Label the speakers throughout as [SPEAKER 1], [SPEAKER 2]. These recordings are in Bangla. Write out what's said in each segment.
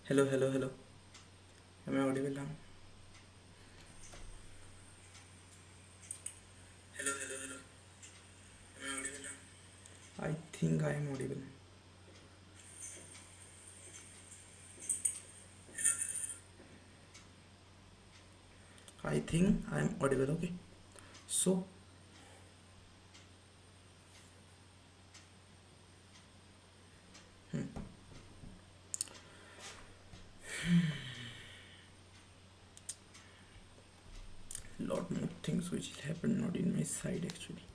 [SPEAKER 1] Hello, hello, hello. Am I audible now? Hello, hello, hello. Am I audible now? I think I am audible. I think I am audible. Okay. So, lot more things which happened not in my side actually.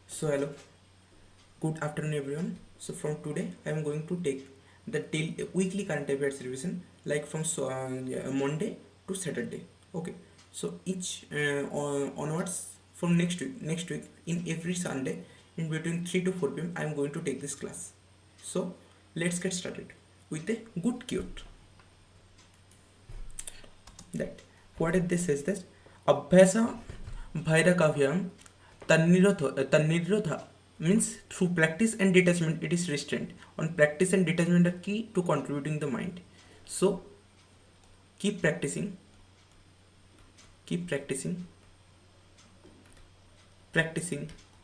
[SPEAKER 1] So, hello. Good afternoon, everyone. So, from today, I am going to take the weekly current affairs revision, like from Monday to Saturday. Okay. So each onwards from next week in every Sunday in between 3 to 4 p.m. I am going to take this class. So let's get started with a good quote. That what it this says this Abhyasa Bhairakavyam Tannirodha means through practice and detachment it is restraint. On practice and detachment are key to contributing the mind. So keep practicing,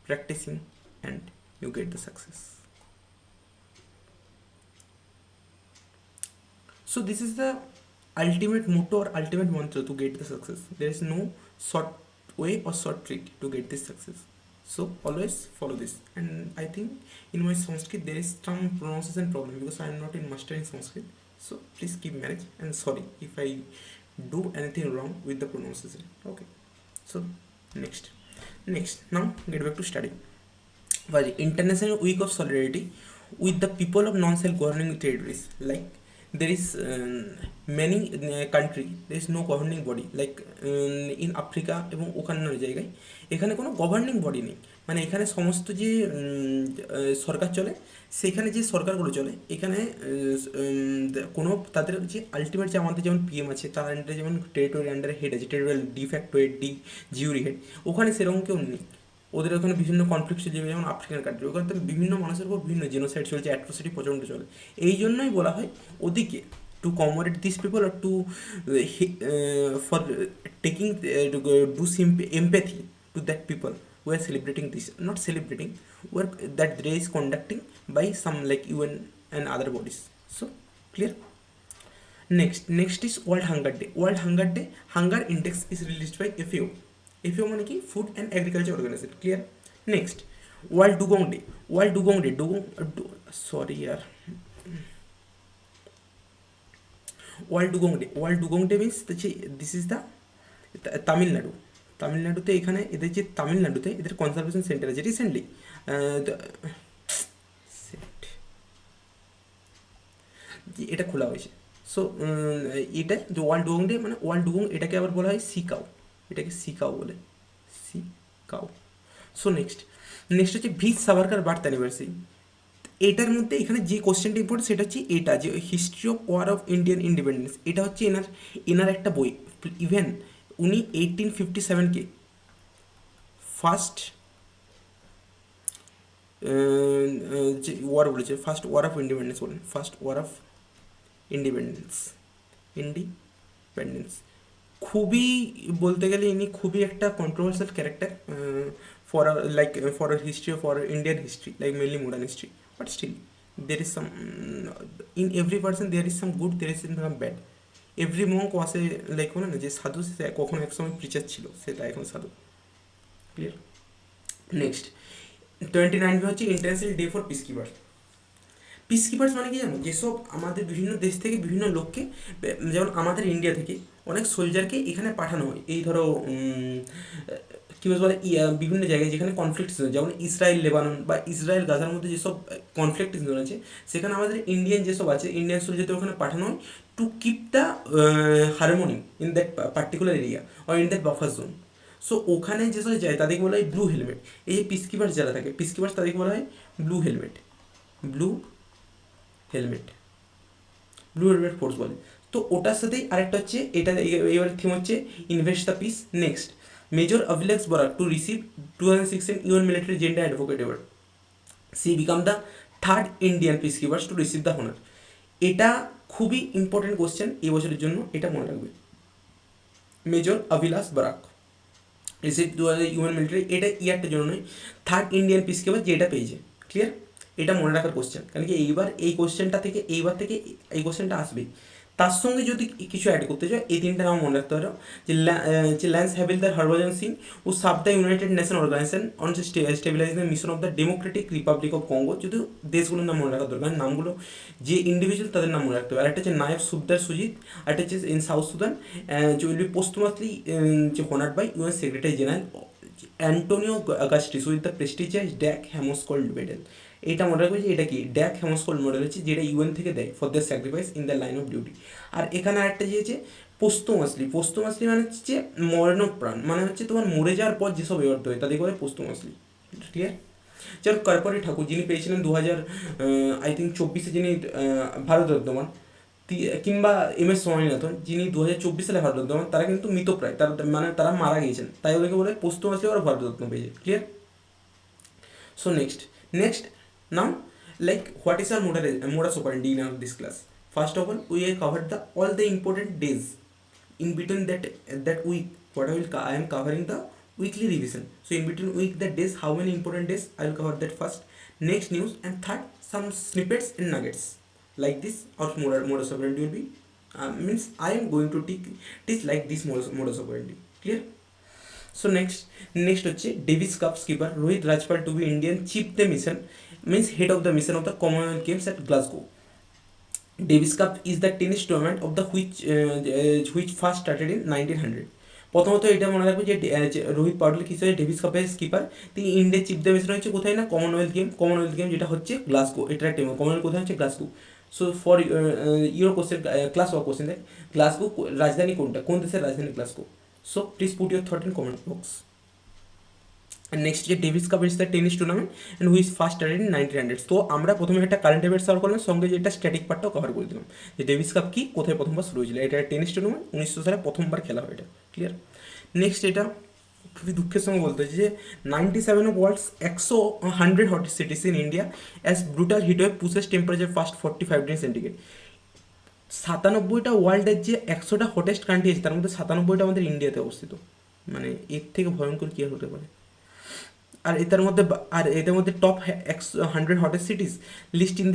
[SPEAKER 1] practicing, and you get the success. So this is the ultimate motto or ultimate mantra to get the success. There is no short way or short trick to get this success. So always follow this. And I think in my Sanskrit there is some pronunciation problem because I am not in master in Sanskrit. So please keep manage, and sorry if I do anything wrong with the pronunciation. Okay. So next now get back to study. International Week of Solidarity with the people of non-self-governing territories. Like there is many country, there is no governing body, like in Africa এবং ওখানে জায়গায় এখানে কোনো গভর্নিং বডি নেই, মানে এখানে সমস্ত যে সরকার চলে সেখানে যে সরকারগুলো চলে এখানে কোনো তাদের যে আলটিমেট যে আমাদের যেমন পিএম আছে তার আন্ডারে যেমন টেরিটোরি আন্ডারে হেড আছে, territorial de facto head D জিউরি head, ওখানে সেরকম কেউ নেই। ওদের ওখানে বিভিন্ন কনফ্লিক্ট চলছে, যেমন আফ্রিকান কান্ট্রি, ওখানে তো বিভিন্ন মানুষের উপর বিভিন্ন জেনোসাইড চলছে, অ্যাট্রোসিটি প্রচণ্ড চলে। এই জন্যই বলা হয় ওদিকে টু কমোডেট দিস পিপল আর to for taking do empathy to that people we are celebrating this, not celebrating, we are that day is conducting by some like UN and other bodies. So clear. Next is World Hunger Day. World Hunger Day hunger index is released by FAO. FAO মানে কি food and agriculture organization. Clear. Next world dugong day. World dugong day means this is the তামিলনাড়ুতে এখানে এদের যে তামিলনাড়ুতে এদের কনজারভেশন সেন্টার আছে রিসেন্টলি এটা খোলা হয়েছে। সো এটা যে ওয়ার্ল্ড ডুগং ডে মানে ওয়ার্ল্ড ডুগং, এটাকে আবার বলা হয় সিকাও, এটাকে সিকাও বলে, সিকাও। সো নেক্সট হচ্ছে ভীর সাভারকার বার্থ অ্যানিভার্সারি। এটার মধ্যে এখানে যে কোশ্চেনটা ইম্পর্টেন্ট সেটা হচ্ছে এটা, যে history of war of Indian independence. এটা হচ্ছে এনার একটা বই। ইভেন উনি 1857-কে ফার্স্ট যে ওয়ার বলেছে, ফার্স্ট ওয়ার অফ ইন্ডিপেন্ডেন্স বলেন, ফার্স্ট ওয়ার অফ ইন্ডিপেন্ডেন্স। খুবই বলতে গেলে ইনি খুবই একটা controversial character for for history for Indian history, like mainly modern history, but still there is some in every person there is some good, there is some bad. Every monk ওয়াসে লাইক বলে না যে সাধু সে কখনো এক সময় প্রিচার ছিল, সেটা এখন সাধু। ক্লিয়ার। নেক্সট 29 হচ্ছে international day for piece keepers মানে কি জানো, যেসব আমাদের বিভিন্ন দেশ থেকে বিভিন্ন লোককে, যেমন আমাদের ইন্ডিয়া থেকে অনেক সোলজারকে এখানে পাঠানো হয়, এই ধরো কী বলে বিভিন্ন জায়গায় যেখানে কনফ্লিক্ট, যেমন ইসরায়েল লেবানন বা ইসরায়েল গাজার মধ্যে যেসব কনফ্লিক্ট আছে সেখানে আমাদের ইন্ডিয়ান যেসব আছে ইন্ডিয়ান সোলজারদের ওখানে পাঠানো হয় to keep the harmony in that particular area or in that buffer zone. So ওখানে যেসব যায় তাদেরকে বলা হয় ব্লু হেলমেট। এই যে পিস কিপার্স যারা থাকে, পিস কিপার্স তাদেরকে বলা হয় ব্লু হেলমেট ফোর্স বলে। তো ওটার সাথেই আরেকটা হচ্ছে এটা, এবার থিম হচ্ছে invest the peace. Next major অভিলেক্স বরাক to receive 2016 UN military gender advocate award. She become the third Indian peacekeepers to receive the honour. এটা খুবই ইম্পর্টেন্ট কোশ্চেন এই বছরের জন্য, এটা মনে রাখবে। মেজর অভিলাষ বারাক রিসিভ 2000 ইউএন মিলিটারি, এটা ইয়ারটার জন্য নয়, থার্ড ইন্ডিয়ান পিস কেবার যেটা পেয়েছে। ক্লিয়ার? এটা মনে রাখার কোশ্চেন, কারণ কি এইবার এই কোশ্চেনটা থেকে এই কোশ্চেনটা আসবেই। তার সঙ্গে যদি কিছু অ্যাড করতে চাও, এই তিনটা নাম মনে রাখতে পারো, যে ল্যান্স হ্যাভিলদার হরভজন সিং ও সাব the United Nation Organisation on stabilising the mission of the Democratic Republic of Congo. যদি দেশগুলোর নাম মনে রাখা দরকার, নামগুলো যে ইন্ডিভিজুয়াল তাদের নাম মনে রাখতে হবে। আরেকটা হচ্ছে নায়েব সুবদার সুজিত, আরেকটা হচ্ছে ইন সাউথ সুদান যে উইল বি পোস্টমাসলি যে honored by UN Secretary General Antonio আগাস্টিস with the prestigious Dag Hammarskjold medal. এটা মনে রাখবে যে এটা কি ড্যাক হ্যামোসকোল্ড মেডেল হচ্ছে, যেটা ইউএন থেকে দেয় for the sacrifice in the line of duty. আর এখানে আরেকটা যে পোস্তমাসলি মানে হচ্ছে যে মরণপ্রাণ, মানে হচ্ছে তোমার মরে যাওয়ার পর যেসব অ্যাওয়ার্ড হয় তাদেরকে বলে পোস্তমাসলি। ঠিক আছে? যেমন কর্পূরী ঠাকুর, যিনি পেয়েছিলেন 2000 আই থিঙ্ক 24-এ, যিনি ভারতরত্ন পান, কিংবা MS স্বামীনাথন, যিনি 2024 সালে ভারতরত্ন পান, তারা কিন্তু মৃতপ্রায়, তারা মানে তারা মারা গিয়েছেন, তাই ওদেরকে বলে পোস্তমাসলি ওরা ভারতরত্ন পেয়েছে। Clear? So next now, like what is our modus operandi in this class? First of all, we have covered all the important days in between that week. I am covering the weekly revision. So in between week, that days, how many important days, I will cover that first. Next, news, and third, some snippets and nuggets. Like this, our modus operandi will be means I am going to teach like this modus operandi. Clear? So next হচ্ছে Davis cup skipper Rohit Rajpal to be Indian chief the mission, means head of the mission of the Commonwealth Games at Glasgow. Davis Cup is the tennis tournament of the which first started in 1900. প্রথমত এটা মনে রাখবে যে রোহিত পাউডেল কি হচ্ছে ডেভিস কাপের স্কিপার, তিনি ইন্ডিয়া চিফ দ্য মিশন হচ্ছে কোথায় না কমনওয়েলথ গেম যেটা হচ্ছে গ্লাসগো, এটা টিম কমনওয়েলথ কোথায় হচ্ছে Glasgow. So for your question class work question দেখ, গ্লাসগো রাজধানী কোনটা, কোন দেশের রাজধানী Glasgow? So please put your thought in comment box. And next যে Davis cup is the tennis tournament and which first started in 1900। তো আমরা প্রথমে একটা কারেন্ট অ্যাফেয়ার্স সলভ করলাম, সঙ্গে যেটা স্ট্যাটিক পার্টটাও কভার করে দিলাম, যে ডেভিস কাপ কি, কোথায় প্রথমবার শুরু হয়েছিল। এটা টেনিস টুর্নামেন্ট 1900 সালে প্রথমবার খেলা হয় এটা। ক্লিয়ার? নেক্সট এটা খুবই দুঃখের সঙ্গে বলতে হচ্ছে যে 97 of world's 100 hottest cities in India as brutal heat wave pushes temperature first 45 degree centigrade. 97টা ওয়ার্ল্ডের যে 100টা হটেস্ট কান্ট্রি আছে, তার মধ্যে 97টা আমাদের ইন্ডিয়াতে অবস্থিত। মানে এর থেকে ভয়ঙ্কর কী আর হতে পারে? আর এদের মধ্যে top 100 hottest cities list in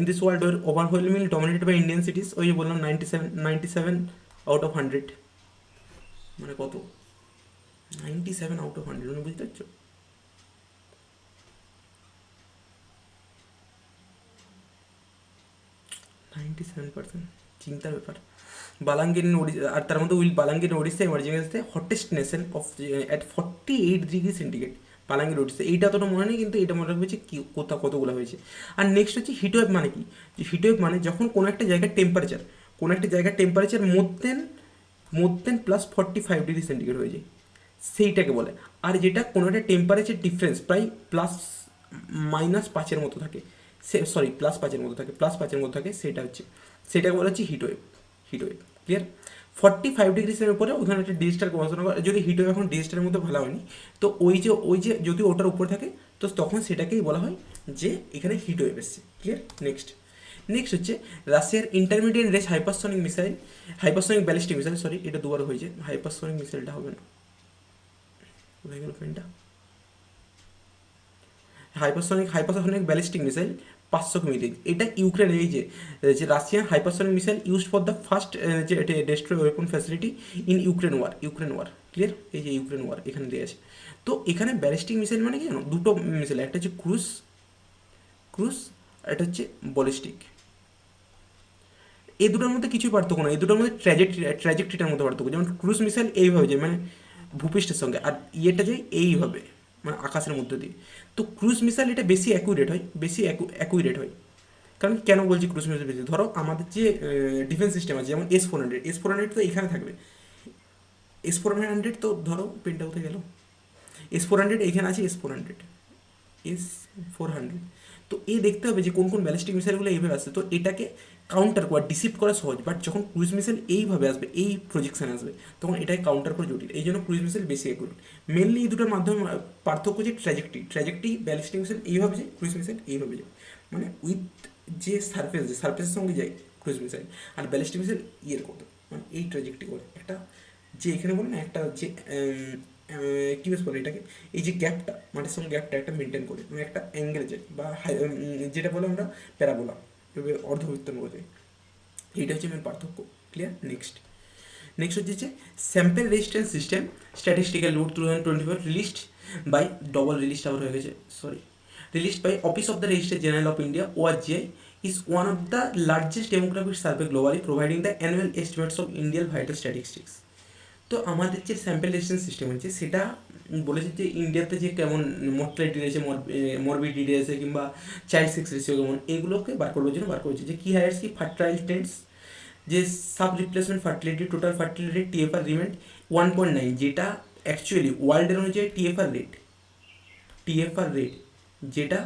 [SPEAKER 1] this world were overwhelmingly dominated by Indian cities. ওই যে বললাম 97 আউট অফ 100, মানে কত? 97 আউট অফ 100, মানে বুঝতে পারছো? চিন্তার ব্যাপার। বালাঙ্গীর ইন ওড়িশা, আর তার মধ্যে Balangir in Odisha emerging as the hottest nation of at 48 degree centigrade. Balangir Odisha, এইটা অতটা মনে নেই, কিন্তু এটা মনে রাখবে যে কতগুলো হয়েছে। আর নেক্সট হচ্ছে হিটওয়েভ মানে কি? যে হিটওয়েভ মানে যখন কোনো একটা জায়গার টেম্পারেচার মোর দেন +45 ডিগ্রি সেন্টিগ্রেড হয়ে যায়, সেইটাকে বলে। আর যেটা কোনো একটা টেম্পারেচার ডিফারেন্স প্রায় +-5 মতো থাকে, +5 মতো থাকে, সেটাকে বলা হচ্ছে হিটওয়েভ। ক্লিয়ার? 45 ডিগ্রি সেন্টিগ্রেডের উপরে ওখানে একটা ডিজিটাল পড়াশোনা করে, যদি হিটওয়েভ এখন ডিজিটালের মধ্যে ভালো হয়নি, তো ওই যে যদি ওটার উপরে থাকে, তো তখন সেটাকেই বলা হয় যে এখানে হিটওয়েভ এসছে। ক্লিয়ার? নেক্সট হচ্ছে রাশিয়ার intermediate range hypersonic ballistic missile, এটা দুবার হয়েছে, হাইপারসনিক মিসাইলটা হবে না, কোথায় গেল পেনটা? হাইপারসনিক ব্যালিস্টিক মিসাইল 500 কিমি। এটা ইউক্রেনের এই যে Russian hypersonic missile used for the first যে destroy weapon facility in Ukraine war. Clear? এই যে ইউক্রেন ওয়ার এখানে দিয়ে আছে। তো এখানে ব্যালিস্টিক মিসাইল মানে কি জানো? দুটো মিসাইল, একটা হচ্ছে ক্রুজ, একটা হচ্ছে বলিস্টিক। এই দুটোর মধ্যে কিছুই পার্থক্য নয়, এই দুটোর মধ্যে ট্র্যাজেক্টরিটার মধ্যে পার্থক্য। যেমন ক্রুজ মিসাইল এইভাবে যায়, মানে ভূপৃষ্ঠের সঙ্গে, আর ইয়েটা যায় এইভাবে, মানে আকাশের মধ্যে দিয়ে। তো ক্রুজ মিসাইল এটা বেশি অ্যাকুরেট হয়। কারণ কেন বলছি ক্রুজ মিসাইল বেশি? ধরো আমাদের যে ডিফেন্স সিস্টেম আছে, যেমন S-400 তো এখানে থাকবে, S-400 তো ধরো পেনটা কোথায় গেল, S-400 এখানে আছে, S-400। তো দেখতে হবে যে কোন কোন ব্যালিস্টিক মিসাইলগুলো এইভাবে আসছে, তো এটাকে কাউন্টার করা, ডিসিপ্ট করা সহজ। বাট যখন ক্রুজ মিসাইল এইভাবে আসবে, এই প্রজেকশানে আসবে, তখন এটাকে কাউন্টার করা জটিল। এই জন্য ক্রুজ মিসাইল বেশি অ্যাকুরেট। মেনলি এই দুটোর মাধ্যমে পার্থক্য যে ট্র্যাজেক্টরি ব্যালিস্টিক মিসাইল এইভাবে যায়, ক্রুজ মিসাইল এইভাবে যায়, মানে উইথ যে সারফেসের সঙ্গে যায়, ক্রুজ মিসাইল। আর ব্যালিস্টিক মিসাইল ইয়ের কত, মানে এই ট্র্যাজেক্টরি করে একটা, যে এখানে বলে না একটা যে কী বেশ বলে এটাকে, এই যে গ্যাপটা মাটির সঙ্গে গ্যাপটা একটা মেনটেন করে, মানে একটা অ্যাঙ্গেল যায় বা যেটা বলে আমরা প্যারাবোলা, এভাবে অর্ধবৃত্তের মতো যায়। এইটা হচ্ছে মেন পার্থক্য। ক্লিয়ার? নেক্সট হচ্ছে যে sample resistance system statistical route 2024 released by released আবার হয়ে গেছে released by office of the registrar general of India ORGI is one of the largest demographic survey globally providing the annual estimates of Indian vital statistics. তো আমাদের যে স্যাম্পল রেজিস্ট্যান্স সিস্টেম হচ্ছে সেটা বলেছে যে ইন্ডিয়াতে যে কেমন মর্টালিটি রয়েছে, মরবিডিটি রয়েছে, কিংবা চাইল্ড সেক্স রেশিও কেমন, এগুলোকে বার করবার জন্য বার করেছে যে কী হায়ার্স কি ফার্টাইল টেন্স, যে sub replacement fertility, total fertility, TFR রিমেন্ট 1.9, যেটা অ্যাকচুয়ালি ওয়ার্ল্ডের অনুযায়ী TFR রেট যেটা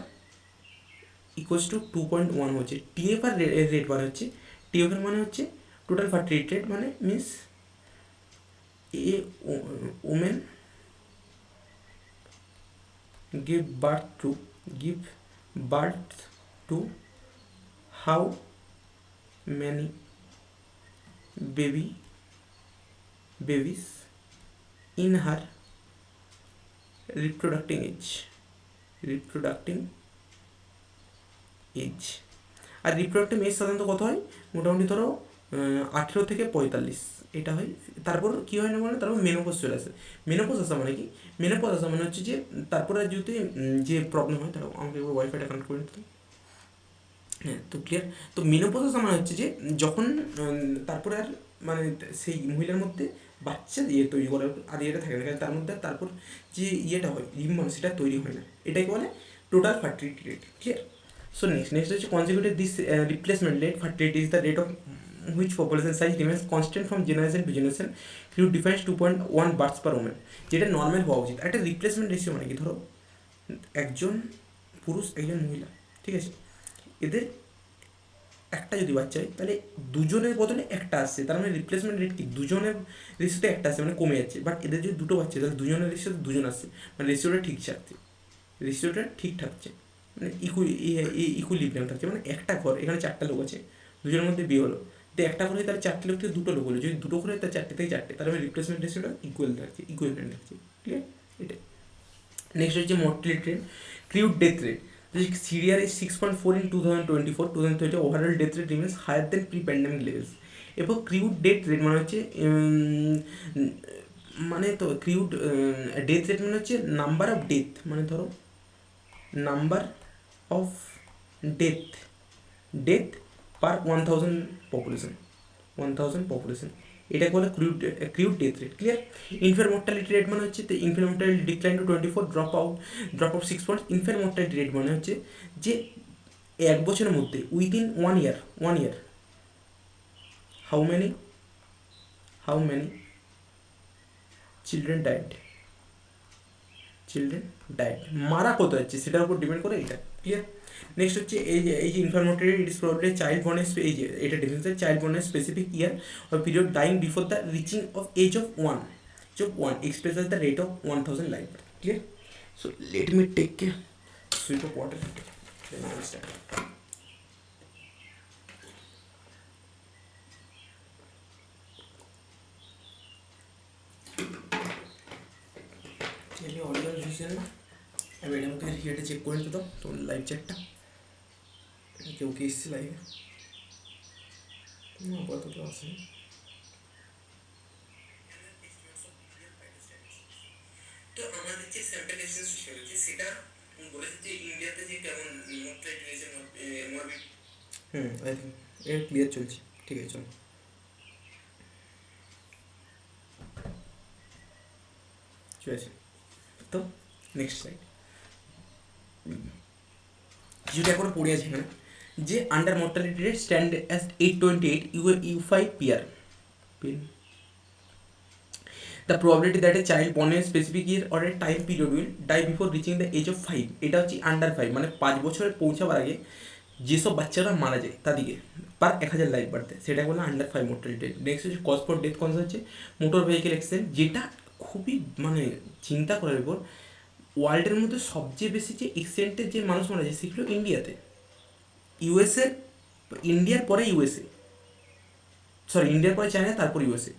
[SPEAKER 1] ইকুয়ালস টু 2.1 হচ্ছে। TFR রেট মানে হচ্ছে, TFR মানে হচ্ছে টোটাল ফার্টিলিটি রেট, মানে means a women give birth to how many babies in her reproducting age আর রিপ্রোডাক্টিভ এজ সাধারণত কত হয়, মোটামুটি ধরো 18 থেকে 45 এটা হয়। তারপর কী হয় না, মানে তারপর মেনোপজ চলে আসে। মেনোপজ আসা মানে কি, মেনোপজ আসা মানে হচ্ছে যে তারপরে যদি যে প্রবলেম হয়, তারপর আমাকে ওয়াইফাইটা কানেক্ট করে নিতে। হ্যাঁ, তো ক্লিয়ার। তো মেনোপজ আসা মানে হচ্ছে যে যখন তারপরে আর মানে সেই মহিলার মধ্যে বাচ্চা দিয়ে তৈরি করার আর ইয়েটা থাকে না, কারণ তার মধ্যে তারপর যে ইয়েটা হয় রিম্বন, সেটা তৈরি হয় না। এটাকে বলে total fertility rate. Clear? So next হচ্ছে consecutive this replacement rate fertility is the rate of which population size remains constant from generation to generation through defines 2.1 births per woman, যেটা নর্মাল হওয়া উচিত। একটা রিপ্লেসমেন্ট রেশিও মানে কি, ধরো একজন পুরুষ একজন মহিলা, ঠিক আছে, এদের একটা যদি বাচ্চা হয় তাহলে দুজনের বদলে একটা আসছে, তার মানে রিপ্লেসমেন্ট রেট কি, দুজনের রেশিওতে একটা আসছে, মানে কমে যাচ্ছে। বাট এদের যদি দুটো বাচ্চা তাহলে দুজনের রেশিওতে দুজন আসছে, মানে রেশিওটা ঠিক থাকছে, মানে ইকুইলিব্রিয়াম থাকছে। মানে একটা ঘর, এখানে 4টা লোক আছে, দুজনের মধ্যে বিয়ে হলো, তো একটা ঘরে তাহলে 4টে লোক থেকে 2টো লোক হলো, যদি 2টো ঘরে তাহলে 4টে থেকে 4টে, তাহলে রিপ্লেসমেন্ট রেশিওটা ইকুইভ্যালেন্ট থাকছে। ক্লিয়ার? এটাই। নেক্সট হচ্ছে mortality rate, crude death rate. সিরিয়ার is 6.4 in 2024-2030, overall death rate remains higher than pre pandemic levels. এরপর ক্রিউড ডেথ রেট মানে হচ্ছে মানে তো ক্রিউড ডেথ রেট মানে হচ্ছে নাম্বার অফ ডেথ, মানে ধরো number of death per 1000 population, এটাকে বলে crude death rate. Clear? Infant mortality rate মানে হচ্ছে infant mortality decline to 24, drop out 6 points. Infant mortality rate মানে হচ্ছে যে 1 বছরের মধ্যে within 1 year how many children died, মারা কত হচ্ছে সেটার উপর ডিপেন্ড করে এটা। ক্লিয়ার? নেক্সট হচ্ছে এই যে infant mortality it is probably child born, এই যে এটা difference, child born specific year or period dying before the reaching of age of 1 expressed as the rate of 1000 life birth. Clear? So let me take a sip of water, then I will start. चलिए ऑडियो विजुअल अब এটা আমাকে হিয়ারটা চেক করে নিতে দাও, তোমার লাইভ চ্যাটটা কেউ কি এসছে লাইভে? আপাতত আছে। তো আমাদের যে স্যাম্পল এক্সচেঞ্জ সিস্টেম আছে সেটা বলেছে যে ইন্ডিয়াতে যে কেমন মর্টালিটি রয়েছে, মরবিড আই থিঙ্ক এটা ক্লিয়ার চলছে। ঠিক আছে, চলো। ঠিক আছে, তো নেক্সট স্লাইড। যেটা এখন পড়ে আছে এখানে, যে under mortality rate stand as 828 U5 PR. The probability that a child born in a specific year or a time period will die before reaching the age of 5, এটা হচ্ছে আন্ডার 5, মানে 5 বছরে পৌঁছাবার আগে যেসব বাচ্চারা মারা যায় তাদেরকে পার 1000 লাইফ বাড়তে, সেটা বলে আন্ডার 5 মর্টালিটি। নেক্সট হচ্ছে কজ ফর ডেথ কজ হচ্ছে মোটর ভেহিকেল অ্যাক্সিডেন্ট, যেটা খুবই মানে চিন্তা করার উপর। ওয়ার্ল্ডের মধ্যে সবচেয়ে বেশি যে অ্যাক্সিডেন্টের যে মানুষ মারা যায় সেগুলো ইন্ডিয়াতে, ইন্ডিয়ার পরে ইউএসএ, সরি ইন্ডিয়ার পরে চায়না, তারপর ইউএসএ।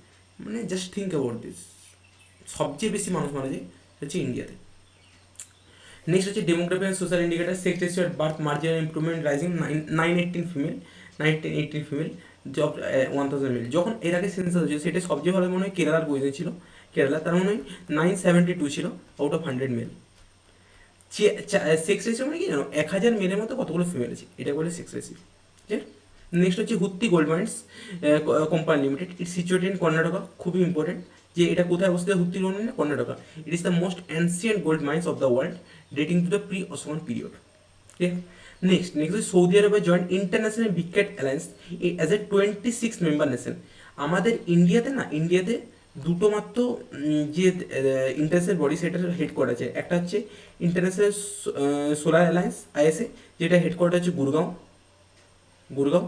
[SPEAKER 1] মানে জাস্ট থিঙ্ক অ্যাবাউট দিস, সবচেয়ে বেশি মানুষ মারা যায় হচ্ছে ইন্ডিয়াতে। নেক্সট হচ্ছে demography and social indicator, sex ratio at birth, marginal improvement rising, 918 female, 1918 female, জব 1000 মেল। যখন এর আগে সেন্সাস হয়েছিল সেটা সবচেয়ে ভালো মনে হয় কেরালার বইতে ছিল, কেরালা তার মনে হয় 972 ছিল out of 100 male. Sex ratio মানে কি জানো, 1000 মেলের মতো কতগুলো ফিমেল আছে, এটা বলে সেক্স রেশিও। ঠিক। নেক্সট হচ্ছে Hutti gold mines company limited, it's situated in Karnataka, খুবই ইম্পর্টেন্ট যে এটা কোথায় অবস্থিত, Hutti gold mine Karnataka. It is the most ancient gold mines of the world dating to the pre অসমান পিরিয়ড। ঠিক। নেক্সট হচ্ছে সৌদি আরবে joint international big cat alliance as a 26 member nation. আমাদের ইন্ডিয়াতে না, ইন্ডিয়াতে দুটো মাত্র যে ইন্টারন্যাশনাল বডি সেটার হেডকোয়ার্টার আছে, একটা হচ্ছে ইন্টারন্যাশনাল সোলার অ্যালায়েন্স আইএসএ, যেটা হেডকোয়ার্টার হচ্ছে গুরগাঁও,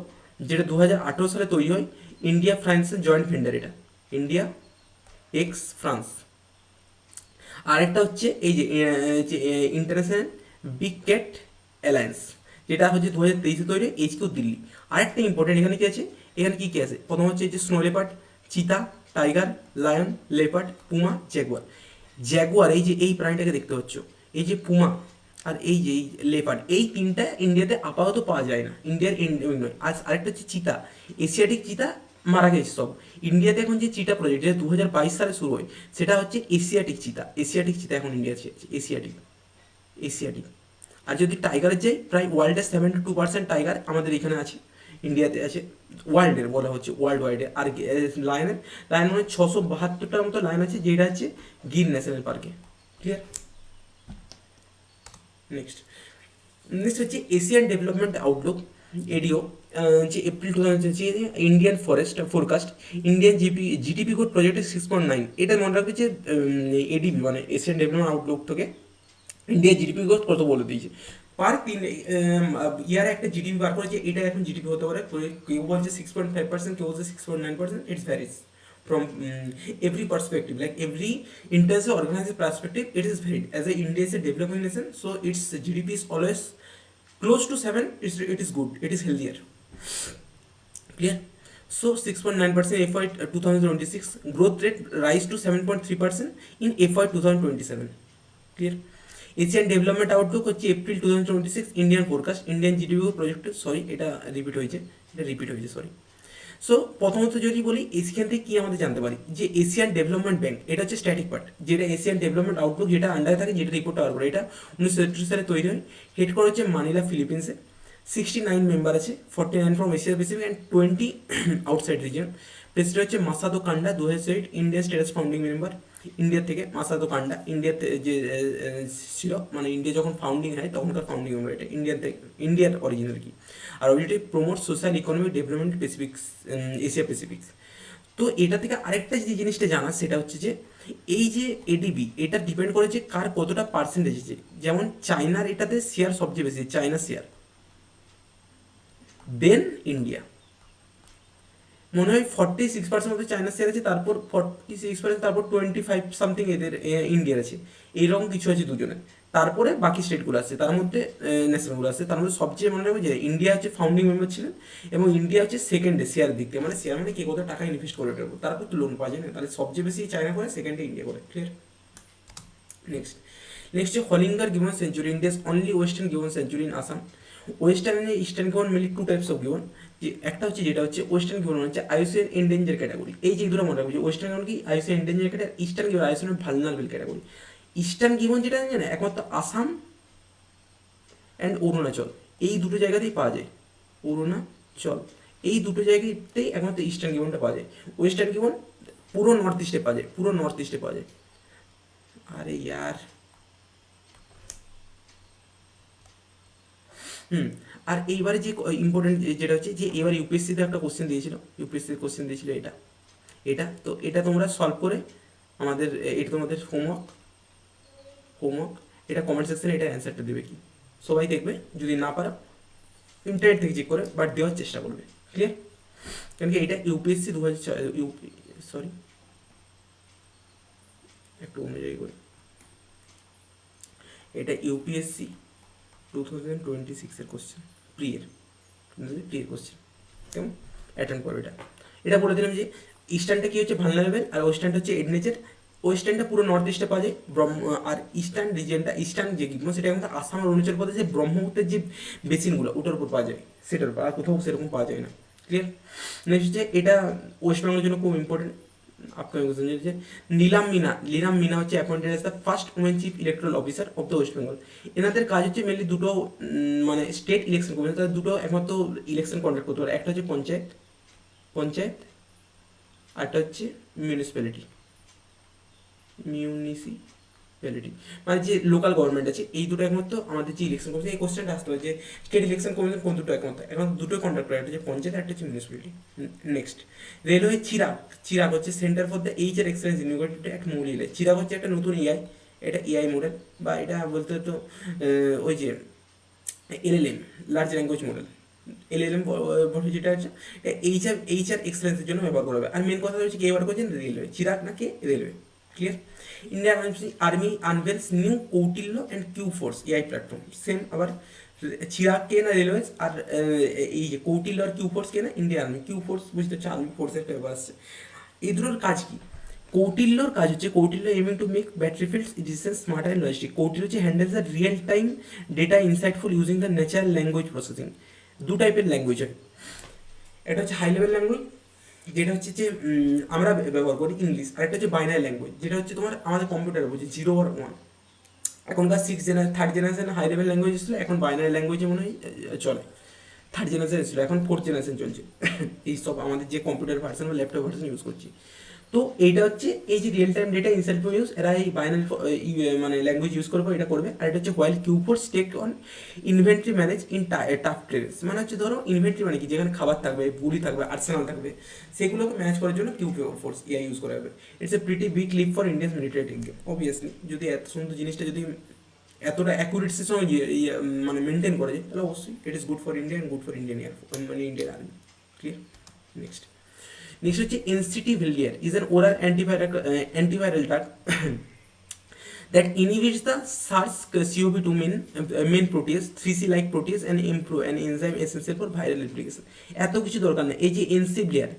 [SPEAKER 1] যেটা 2018 সালে তৈরি হয়। ইন্ডিয়া ফ্রান্সের জয়েন্ট ভেন্ডার এটা, ইন্ডিয়া এক্স ফ্রান্স। আরেকটা হচ্ছে এই যে ইন্টারন্যাশনাল বিগ ক্যাট অ্যালায়েন্স, যেটা হচ্ছে 2023 তৈরি, এইচকিউ দিল্লি। আরেকটা ইম্পর্টেন্ট এখানে কি আছে, এখানে কী কী আছে, প্রথম হচ্ছে যে স্নো লেপার্ড, চিতা, tiger, lion, leopard, Puma, Jaguar. Jaguar এই যে এই প্রাণীটাকে দেখতে পাচ্ছ, এই যে পুমা আর এই যে এই লেপার্ড, এই তিনটা ইন্ডিয়াতে আপাতত পাওয়া যায় না, ইন্ডিয়ার নয়। আর আরেকটা হচ্ছে চিতা, এশিয়াটিক চিতা মারা গেছে সব। ইন্ডিয়াতে এখন যে চিতা প্রজেক্ট, যেটা 2022 সালে শুরু হয়, সেটা হচ্ছে এশিয়াটিক চিতা এখন ইন্ডিয়া আছে, এশিয়াটিক। আর যদি টাইগারের যাই, প্রায় ওয়ার্ল্ডের 72% টাইগার আমাদের এখানে আছে, ইন্ডিয়াতে আছে, ওয়ার্ল্ডের বলা হচ্ছে, ওয়ার্ল্ড ওয়াইডে। আর লায়ন মানে 672টার মতো লায়ন আছে, যেটা হচ্ছে গির ন্যাশনাল পার্কে। ক্লিয়ার। নেক্সট হচ্ছে এশিয়ান ডেভেলপমেন্ট আউটলুক, এডিও, যে April 2000 Indian forest forecast, Indian GDP growth প্রজেক্টের 6.9। এটা মনে রাখবে যে এডিবি মানে এশিয়ান ডেভেলপমেন্ট আউটলুক থেকে ইন্ডিয়ার জিডিপি গ্রোথ কত বলে দিয়েছে। পার ইয়ারে একটা জিডিপি বার করেছে, এটা এখন জিডিপি হতে পারে, কেউ বলছে 6.5%, কেউ বলছে 6.9%, it's varies from every perspective, like every international organized perspective, it is varied. As a India is a developing nation, so its GDP is always close to 7. It is good, it is healthier. Clear. So 6.9% FY 2026, growth rate rise to 7.3% in FY 2027. Clear. Asian development outlook হচ্ছে April 2026, Indian forecast, Indian GDP project, sorry এটা রিপিট হয়েছে সরি। সো প্রথমত যদি বলি এখান থেকে কী আমাদের জানতে পারি, যে এশিয়ান ডেভেলপমেন্ট ব্যাংক, এটা হচ্ছে স্ট্যাটিক পার্ট, যেটা এশিয়ান ডেভেলপমেন্ট আউটলুক যেটা আন্ডারে থাকে, যেটা রিপোর্ট পাওয়ার পরে, এটা 1937 সালে তৈরি হয়। হেডকোয়ার্টার হচ্ছে মানিলা, ফিলিপিন্সে। 69 মেম্বার আছে, 49 from Asia Pacific and 20 outside reason. President হচ্ছে Machado কান্ডা, 2008 Indian status founding member. India থেকে মাসাদো কান্ডা, ইন্ডিয়াতে যে ছিল, মানে ইন্ডিয়া যখন ফাউন্ডিং হয় তখনকার ফাউন্ডিং মেম্বার, এটা ইন্ডিয়ার অরিজিন আর কি। আর objective promote social economic development Pacifics, Asia Pacifics. তো এটা থেকে আরেকটা যে জিনিসটা জানা, সেটা হচ্ছে যে এই যে এডিবি, এটা ডিপেন্ড করে যে কার কতটা পার্সেন্টেজ আছে। যেমন চায়নার এটাতে শেয়ার সবচেয়ে বেশি, চায়না শেয়ার, দেন ইন্ডিয়া। মনে হয় 46% মতো চায়না শেয়ার আছে, তারপর 46%, তারপর 25 সামথিং এদের ইন্ডিয়ার আছে, এইরকম কিছু আছে দুজনে। তারপরে বাকি স্টেটগুলো আছে, তার মধ্যে ন্যাশনালগুলো আছে। তার মধ্যে সবচেয়ে মনে রাখবে যে ইন্ডিয়া হচ্ছে ফাউন্ডিং মেম্বার ছিলেন, এবং ইন্ডিয়া হচ্ছে সেকেন্ডে শেয়ার দিক থেকে, মানে শেয়ার মানে কে কত টাকা ইনভেস্ট করে ওটার উপর, তারপর তো লোন পাওয়া যায় না, তাহলে সবচেয়ে বেশি চায়না করে, সেকেন্ডে ইন্ডিয়া করে। ক্লিয়ার। নেক্সট হচ্ছে Hollongapar gibbon sanctuary, India's only western gibbon sanctuary in Assam. Western and eastern gibbon mainly two types of gibbon. যে একটা হচ্ছে যেটা হচ্ছে ওয়েস্টার্ন গিবন হচ্ছে আইউসিএন এন্ডেঞ্জার ক্যাটাগরি, এই যে দুটো মনে রাখবে, যে ওয়েস্টার্ন গিবন কি IUCN endanger category, eastern gibbon IUCN vulnerable category. Eastern gibbon যেটা জানে একমাত্র আসাম অ্যান্ড অরুণাচল, এই দুটো জায়গাতেই পাওয়া যায়, অরুণাচল এই দুটো জায়গাতেই একমাত্র ইস্টার্ন গিবনটা পাওয়া যায়। ওয়েস্টার্ন গিবন পুরো নর্থ ইস্টে পাওয়া যায়, আরে ইয়ার। আর এইবারে যে ইম্পর্টেন্ট যেটা হচ্ছে যে এবার ইউপিএসসিতে একটা কোশ্চেন দিয়েছিল, এটা তো এটা তোমরা সলভ করে আমাদের, এটা তোমাদের হোমওয়ার্ক, এটা কমেন্ট সেকশনে এটা অ্যান্সারটা দেবে কি, সবাই দেখবে, যদি না পারো ইন্টারনেট থেকে চেক করে বাট দেওয়ার চেষ্টা করবে। ক্লিয়ার। কারণ কি এটা ইউপিএসসি সরি একটু অনুযায়ী করে, এটা ইউপিএসসি 2026 কোশ্চেন, প্রিয়ের কোশ্চেন, কেমন অ্যাটেন্ড করো এটা। এটা বলে দিলাম যে ইস্টার্নটা কি হচ্ছে ভালনারেবল, আর ওয়েস্টার্নটা হচ্ছে এডনেচের। ওয়েস্টার্নটা পুরো নর্থ ইস্টে পাওয়া যায়, আর ইস্টার্ন রিজিয়নটা, ইস্টার্ন যে দিকগুলো সেটা কিন্তু আসাম আর অরুণাচল প্রদেশে ব্রহ্মপুত্রের যে বেসিনগুলো ওটার উপর পাওয়া যায়, সেটার উপর আর কোথাও সেরকম পাওয়া যায় না। ক্লিয়ার? নেক্সট হচ্ছে এটা ওয়েস্ট বেঙ্গলের জন্য খুব ইম্পর্টেন্ট আপকামিং কোশ্চেন, যে নীলাম মিনা হচ্ছে appointed as the first women chief electoral officer of the West Bengal. এনাদের কাজ হচ্ছে মেনলি দুটো, মানে স্টেট ইলেকশন কমিশন, তাদের দুটো একমাত্র ইলেকশন কন্ডাক্ট করতে পারে, একটা হচ্ছে পঞ্চায়েত আরটা হচ্ছে মিউনিসিপ্যালিটি, মানে যে লোকাল গভর্নমেন্ট আছে, এই দুটো একমাত্র আমাদের যে ইলেকশন কমিশন, এই কোশ্চেনটা আসতে হবে যে স্টেট ইলেকশন কমিশন কোন দুটো একমাত্র, এখন দুটোই কন্ডাক্ট করে, একটা হচ্ছে পঞ্চায়েত, একটা হচ্ছে মিউনিসিপ্যালিটি। নেক্সট, রেলওয়ে চিরাগ হচ্ছে centre for the H R excellence university একটা মৌলিক চিরাগ হচ্ছে একটা নতুন এআই, এটা এআই মডেল, বা এটা বলতে তো ওই যে LLM, large language model, LLM যেটা আছে এইচআর এক্সেলেন্সের জন্য ব্যবহার করা হবে। আর মেন কথা হচ্ছে কে ব্যবহার করছেন, রেলওয়ে, চিরাগ না কে, railway. Clear? Indian army unveils new Kautilya and Q force AI platform. Same আবার চিরাগ কে না রেলওয়ে, আর এই যে কৌটিল্য আর কিউ ফোর্স কে না ইন্ডিয়ান আর্মি। কিউ ফোর্স বুঝতে হচ্ছে আর্মি ফোর্সের একটা ব্যাপার আসছে। এই দুটোর কাজ কি? কৌটিল্যর কাজ হচ্ছে, Kautilya aiming to make battery fields decision smarter and logistic. Kautilya হচ্ছে handles the real time data insightful using the natural language processing. দু টাইপের ল্যাঙ্গুয়েজ হয়, এটা হচ্ছে হাই লেভেল ল্যাঙ্গুয়েজ, যেটা হচ্ছে যে আমরা ব্যবহার করি ইংলিশ, আর একটা হচ্ছে বাইনারি ল্যাঙ্গুয়েজ, যেটা হচ্ছে তোমার আমাদের কম্পিউটারে বলছে 0 আর 1। এখনকার third generation high level language ছিল, এখন বাইনারি ল্যাঙ্গুয়েজে মনে হয় চলে। থার্ড জেনারেশন ছিল, এখন ফোর্থ জেনারেশন চলছে এই সব আমাদের যে কম্পিউটার ভার্সন বা ল্যাপটপ ভার্সন ইউজ করছি। তো এইটা হচ্ছে এই যে real time data insight for use, এরা এই বাইনারি মানে ল্যাঙ্গুয়েজ ইউজ করবো, এটা করবে। আর এটা হচ্ছে while Q force take on inventory manage in tough trades, মানে হচ্ছে ধরো ইনভেন্টরি মানে কি, যেখানে খাবার থাকবে, বুলি থাকবে, আর্সেনাল থাকবে, সেগুলোকে ম্যানেজ করার জন্য কিউফোর্স এআই ইউজ করা হবে। It's a pretty big leap for Indian military technique. Obviously যদি এত সুন্দর জিনিসটা যদি এতটা অ্যাকুরেটসির সঙ্গে মানে মেনটেন করে যায়, তাহলে অবশ্যই it is good for India and good for Indian মানে ইন্ডিয়ান আর্মি। ক্লিয়ার? নেক্সট হচ্ছে ensitrelvir is an oral antiviral drug that inhibits the SARS-CoV-2 main protease, 3C like protease, and improve an enzyme essential for viral replication. এত কিছু দরকার নেই। এই যে এনসিভিলিয়ার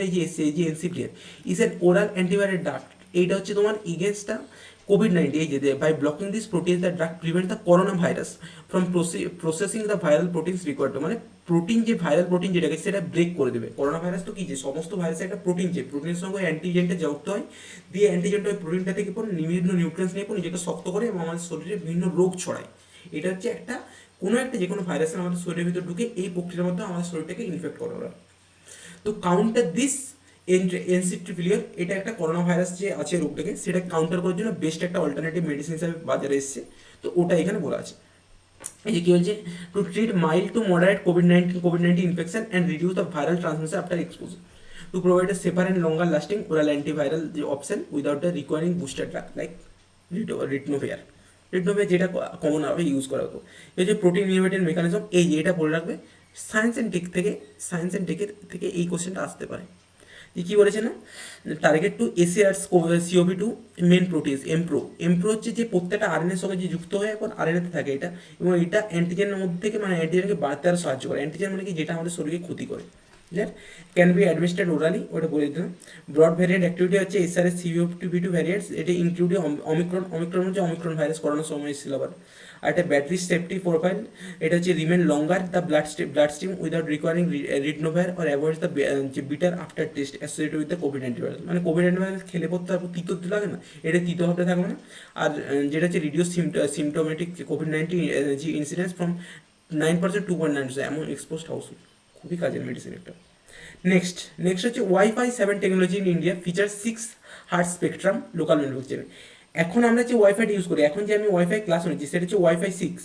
[SPEAKER 1] এই যে এসছে, এই যে ensitrelvir is an oral antiviral drug. এইটা হচ্ছে তোমার ইগেন্স্টটা কোভিড-19, এই যে by blocking this protein the drug prevent the corona virus from processing the viral proteins required, মানে প্রোটিন যে ভাইরাল প্রোটিন যেটাকে সেটা ব্রেক করে দেবে। করোনা ভাইরাস তো কি, যে সমস্ত ভাইরাসের একটা প্রোটিন, যে প্রোটিনের সঙ্গে অ্যান্টিজেনটা যুক্ত হয়, দিয়ে অ্যান্টিজেনটা ওই প্রোটিনটা থেকে পর বিভিন্ন নিউট্রিয়েন্টস নিয়ে পর নিজেকে শক্ত করে এবং আমাদের শরীরে বিভিন্ন রোগ ছড়ায়। এটা হচ্ছে একটা কোনো একটা যে কোনো ভাইরাসের আমাদের শরীরের ভিতর ঢুকে এই প্রক্রিয়ার মধ্যে আমাদের শরীরটাকে ইনফেক্ট করে ওরা। তো কাউন্টার দিস এনসিটিভিলিয়ার, এটা একটা করোনা ভাইরাস যে আছে রোগটাকে, সেটা কাউন্টার করার জন্য বেস্ট একটা অল্টারনেটিভ মেডিসিন হিসাবে বাজারে এসেছে। তো ওটা এখানে বলা আছে। এই যে কি বলছে, to treat mild to moderate কোভিড-19 infection and reduce the viral transmission after exposure, to provide a safer and longer lasting oral antiviral যে option without the requiring booster drug like ritonavir যেটা কমনভাবে ইউজ করা হতো। এই যে প্রোটিন ইনহিবিটর মেকানিজম, এই যে এটা বলে রাখবে, সায়েন্স অ্যান্ড টেকের থেকে এই কোশ্চেনটা আসতে পারে। যে কী বলেছে না, target to SARS-CoV-2 main protease Mpro হচ্ছে যে প্রত্যেকটা আরএনএর সঙ্গে যে যুক্ত হয়ে এখন আরএনএতে থাকে এটা, এবং এটা অ্যান্টিজেনের মধ্যে থেকে মানে অ্যান্টিজেনকে বাড়তে আরও সাহায্য করে। অ্যান্টিজেন মানে কি, যেটা আমাদের শরীরকে ক্ষতি করে। ক্লিয়ার? ক্যান বি অ্যাডমিনিস্ট্রেড ওরালি, ওটা বলে দিলাম। ব্রড ভ্যারিয়েন্ট অ্যাক্টিভিটি হচ্ছে SARS-CoV-2 ভ্যারিয়েন্টস, এটা ইনক্লুডিং অমিক্রন হচ্ছে অমিক্রন ভাইরাস, করোনার সময় এসেছিল আবার। আর একটা ব্যাটারি সেফটি প্রোফাইল, এটা হচ্ছে remain longer the blood stream without requiring ritonavir or avoid the যে bitter after taste associated with the covid antivirus, মানে কোভিড অ্যান্টিভাইরাস খেলে পড়তে তারপর তিতো লাগে না, এটা তিতো ভাবতে থাকবে না। আর যেটা হচ্ছে রিডিউস সিমটোমেটিক কোভিড-19 যে ইনসিডেন্স ফ্রম 9% 2.9, এমন এক্সপোজড হাউসফুল, খুবই কাজের মেডিসিন একটা। নেক্সট হচ্ছে wifi 7 technology in India feature 6 hertz spectrum local manufacturing. এখন আমরা যে ওয়াইফাইটা ইউজ করি, এখন যে আমি ওয়াইফাই ক্লাস নিচ্ছি, সেটা হচ্ছে ওয়াইফাই সিক্স।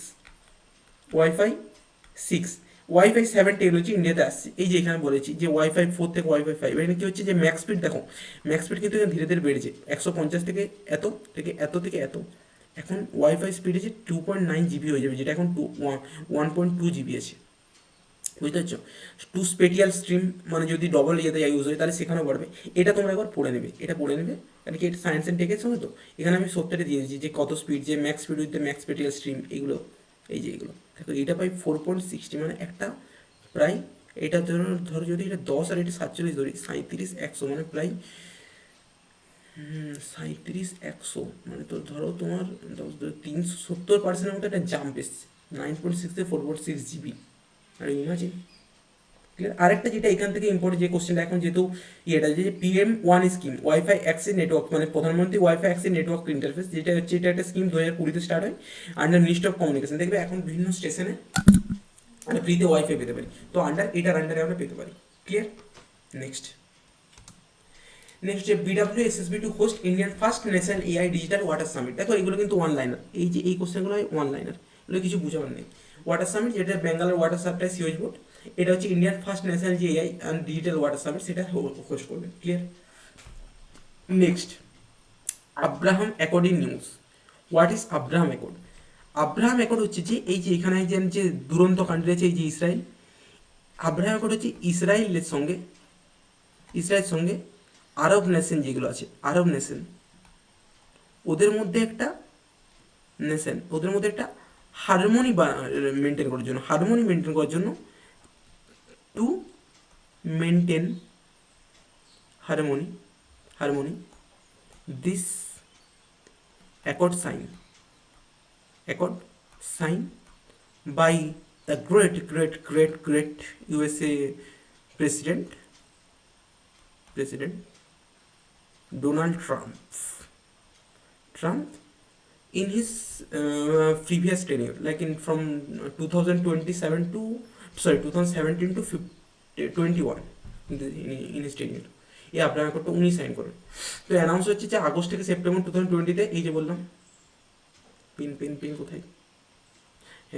[SPEAKER 1] ওয়াইফাই 7 টেকনোলজি ইন্ডিয়াতে আসছে। এই যে এখানে বলেছি যে ওয়াইফাই 4 থেকে ওয়াইফাই 5, এখানে কি হচ্ছে যে ম্যাক্স স্পিড দেখো, ম্যাক্স স্পিড কিন্তু ধীরে ধীরে বেড়েছে, 150 থেকে এত থেকে এত। এখন ওয়াইফাই স্পিড আছে 2.9 GB হয়ে যাবে, যেটা এখন 1.2 GB আছে। বুঝতে পারছো? টু স্পেটিয়াল স্ট্রিম মানে যদি ডবল ইয়েতে ইউজ হয় তাহলে সেখানেও বাড়বে। এটা তোমরা একবার পড়ে নেবে, কারণ কি এটা সায়েন্স অ্যান্ড টেকের সঙ্গে তো। এখানে আমি সত্যটা দিয়ে দিচ্ছি যে কত স্পিড, যে max speed with the max spatial stream, এগুলো এই যে এগুলো দেখো, এটা পাই 4.60, মানে একটা প্রায় এটা ধরো যদি এটা 10 আর এটা 47 ধরি, 37 100 মানে প্রায় 37 100 মানে তো ধরো তোমার 370% মতো একটা জাম্প এসছে, 9.6 থেকে 4.6 জিবি। আর ইমাজিন, ক্লিয়ার। আরেকটা যেটা এখান থেকে ইম্পর্টেন্ট যে কোশ্চেনটা এখন যেহেতু এটা যে PM1 scheme, wifi access network, মানে প্রধানমন্ত্রী ওয়াইফাই অ্যাক্সেস নেটওয়ার্ক ইন্টারফেস, যেটা হচ্ছে এটা একটা স্কিম 2020 স্টার্ট হয় আন্ডার মিনিস্ট্রি অফ কমিউনিকেশন। দেখবে এখন বিভিন্ন স্টেশনে আমরা ফ্রিতে ওয়াইফাই পেতে পারি, তো এটার আন্ডারে আমরা পেতে পারি, ক্লিয়ার। নেক্সট যে BWSSB two host Indian first national AI digital water summit. দেখো এগুলো কিন্তু ওয়ান লাইনার, এই যে এই কোশ্চেনগুলো ওয়ান লাইনার, এগুলো কিছু বুঝাবার নেই। ওয়াটার সামিট যেটা বেঙ্গালোর ওয়াটার সাপ্লাই সিওজ বোর্ড, এটা হচ্ছে ইন্ডিয়ান ফার্স্ট ন্যাশনাল যে AI and digital water summit, সেটা হোস্ট করবে, clear. Next Abraham accord in news. What is Abraham accord? Abraham accord হচ্ছে যে এই যে এখানে যে দুরন্ত কান্ট্রি আছে এই যে ইসরায়েল, আব্রাহাম অ্যাকর্ড হচ্ছে ইসরায়েলের সঙ্গে আরব নেশন যেগুলো আছে, আরব নেশন, ওদের মধ্যে একটা হারমোনি মেনটেন করার জন্য to maintain harmony this accord sign by the great USA president Donald Trump in his previous tenure, like from 2017 to 21 in his tenure, এই আব্রাহাম অ্যাকর্ডটা উনি সাইন করেন। তো অ্যানাউন্স হচ্ছে যে আগস্ট থেকে সেপ্টেম্বর 2020-তে, এই যে বললাম পিন কোথায়,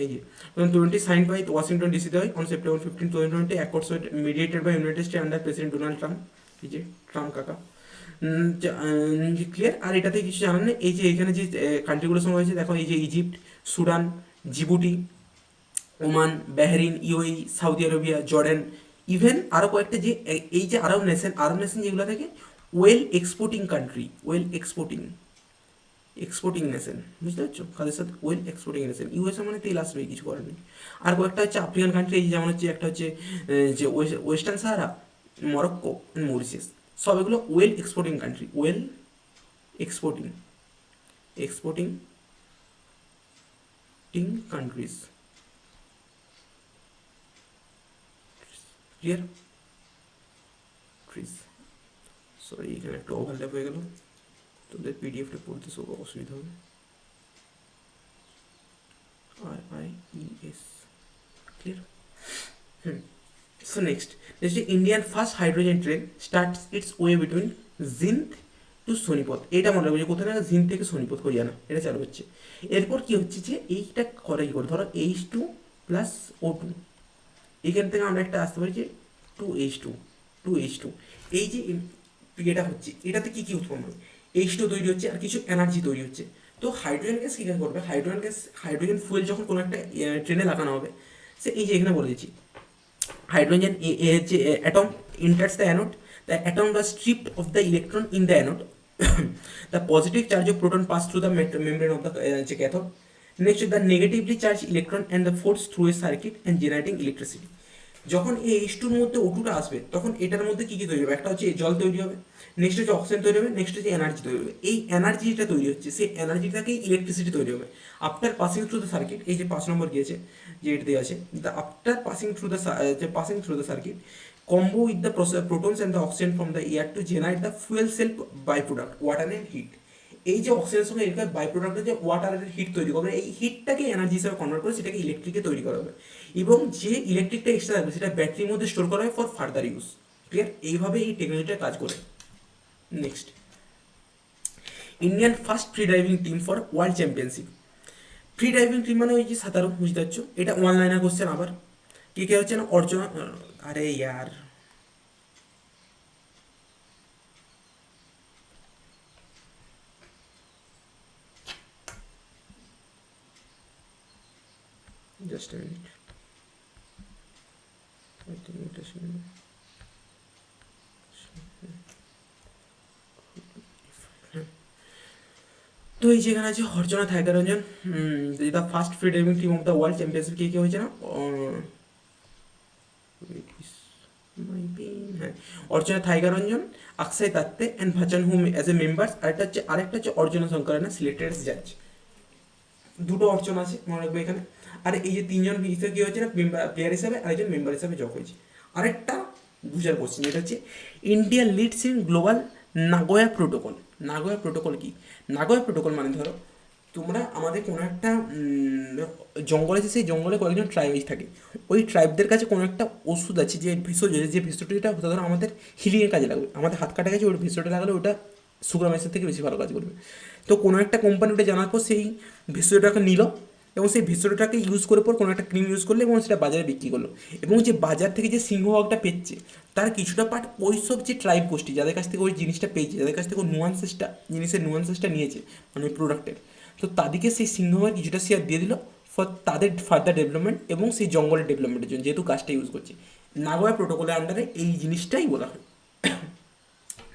[SPEAKER 1] এই যে 2020 সাইন বাই ওয়াশিংটন ডিসিতে হয় on September 15, 2020, accords mediated by United States under president Donald Trump, এই যে ট্রাম্প কাকা, ক্লিয়ার। আর এটাতে কিছু জানান না, এই যে এখানে যে কান্ট্রিগুলোর সঙ্গে হয়েছে দেখো, এই যে Egypt, Sudan, জিবুটি, Oman, Bahrain, UAE, Saudi Arabia, Jordan, even আরও কয়েকটা যে এই যে আরব নেশন যেগুলো থাকে well exporting country, exporting nation, বুঝতে পারছো, কাদের সাথে ওয়েল এক্সপোর্টিং নেশন। USA মানে তেল আসবে, কিছু করার নেই। আর কয়েকটা হচ্ছে আফ্রিকান কান্ট্রি, এই যেমন হচ্ছে একটা হচ্ছে যে ওয়েস্টার্ন সাহারা, মরক্কো, মরিশিয়াস, সব এগুলো well exporting country, exporting countries, clear. Sorry এখানে একটু ওভারল্যাপ হয়ে গেল, তোদের পিডিএফটা পড়তে সব অসুবিধা হবে। RIES, clear. So next Indian first hydrogen train starts its way between Jind two Sonipat. এটা মনে রাখবো যে কোথায় না, জিন্দ থেকে সোনিপত, হরিয়ানা, এটা চালু হচ্ছে। এরপর কি হচ্ছে যে এইটা করে কি করে, ধরো H2 প্লাস O2, এখান থেকে আমরা একটা আসতে পারি যে 2H2, এই যে এটা হচ্ছে, এটাতে কি উৎপন্ন হবে, H2 তৈরি হচ্ছে আর কিছু এনার্জি তৈরি হচ্ছে। তো হাইড্রোজেন গ্যাস কী করবে, হাইড্রোজেন ফুয়েল যখন কোনো একটা ট্রেনে লাগানো হবে, সে এই যে এখানে বলে দিচ্ছি, hydrogen atom enters the anode. The atom was stripped of the electron in the anode. The positive charge of proton pass through the membrane of the cathode. Next, the negatively charged electron and the force through a circuit and generating electricity. যখন এই H2-র মধ্যে O2টা আসবে, তখন এটার মধ্যে কি তৈরি হবে, একটা হচ্ছে জল তৈরি হবে, নেক্সট হচ্ছে অক্সিজেন তৈরি হবে, নেক্সট হচ্ছে এনার্জি তৈরি হবে। এই এনার্জিটা তৈরি হচ্ছে, সেই এনার্জিটাকেই ইলেকট্রিসিটি তৈরি হবে after passing through the circuit. এই যে 5 নম্বর গিয়েছে যে এটা দিয়ে আছে, the after passing through the circuit combo with the protons and the oxygen from the air to generate the fuel cell byproduct water and heat. এই যে অক্সিজেনের সঙ্গে এর বাই প্রোডাক্টে যে ওয়াটারের হিট তৈরি করবে, এই হিটটাকে এনার্জি হিসেবে কনভার্ট করে সেটাকে ইলেকট্রিকে তৈরি করা হবে, এবং যে ইলেকট্রিকটা এক্সট্রা থাকবে সেটা ব্যাটারির মধ্যে স্টোর করা হয় ফর ফার্দার ইউজ, ক্লিয়ার। এইভাবে এই টেকনোলজিটা কাজ করে। Next Indian first free diving team for world championship. Free diving team মানে ওই যে সাঁতারু, বুঝতে পারছো, এটা ওয়ান লাইনার কোশ্চেন। আবার কে হচ্ছে না, অর্চনা, আরে ইয়ার just a minute, I think it is তো এই যেখানে আছে Archana Thyagarajan, the first free diving team of the world championship কে হয়েছে না, ওয়েট হ্যাঁ, Archana Thyagarajan, Akshay Tatte and Vachan hmm as a members, আরেকটা হচ্ছে অর্জুনা শঙ্করানা সিলেক্টেড এস জাজ। দুটো অর্চন আছে মনে রাখবে এখানে। আর এই যে তিনজন হিসেবে কী হয়েছে না, প্লেয়ার হিসাবে আর একজন মেম্বার হিসাবে যোগ হয়েছে। আরেকটা বুঝার কোশ্চেন, এটা হচ্ছে India leads in global Nagoya protocol. Nagoya protocol কি? নাগোয়া প্রোটোকল মানে ধরো তোমরা আমাদের কোনো একটা জঙ্গল আছে, সেই জঙ্গলে কয়েকজন ট্রাইবাইজ থাকে, ওই ট্রাইবদের কাছে কোনো একটা ওষুধ আছে যে ভেষজ, যে ভেষজটা ধরো আমাদের হিলিংয়ের কাজে লাগবে, আমাদের হাত কাটা গেছে, ওই ভেষজটা লাগালে ওটা সুগ্রামের থেকে বেশি ভালো কাজ করবে। তো কোনো একটা কোম্পানি ওটা জানার পর সেই ভেষজটাকে নিল এবং সেই ভেষজটাকে ইউজ করার পর কোনো একটা ক্রিম ইউজ করলো এবং সেটা বাজারে বিক্রি করলো, এবং যে বাজার থেকে যে সিংহভাগটা পেচ্ছে তার কিছুটা পার্ট ওই সব যে ট্রাইব গোষ্ঠী যাদের কাছ থেকে ওই জিনিসটা পেয়েছে, যাদের কাছ থেকে ওই জিনিসের নুয়ান্সেসটা নিয়েছে মানে ওই প্রোডাক্টের, তো তাদেরকে সেই সিংহভাগ কিছুটা শেয়ার দিয়ে দিল ফর তাদের ফার্দার ডেভেলপমেন্ট এবং সেই জঙ্গলের ডেভেলপমেন্টের জন্য, যেহেতু গাছটা ইউজ করছে। নাগোয়া প্রোটোকলের আন্ডারে এই জিনিসটাই বলা হয়।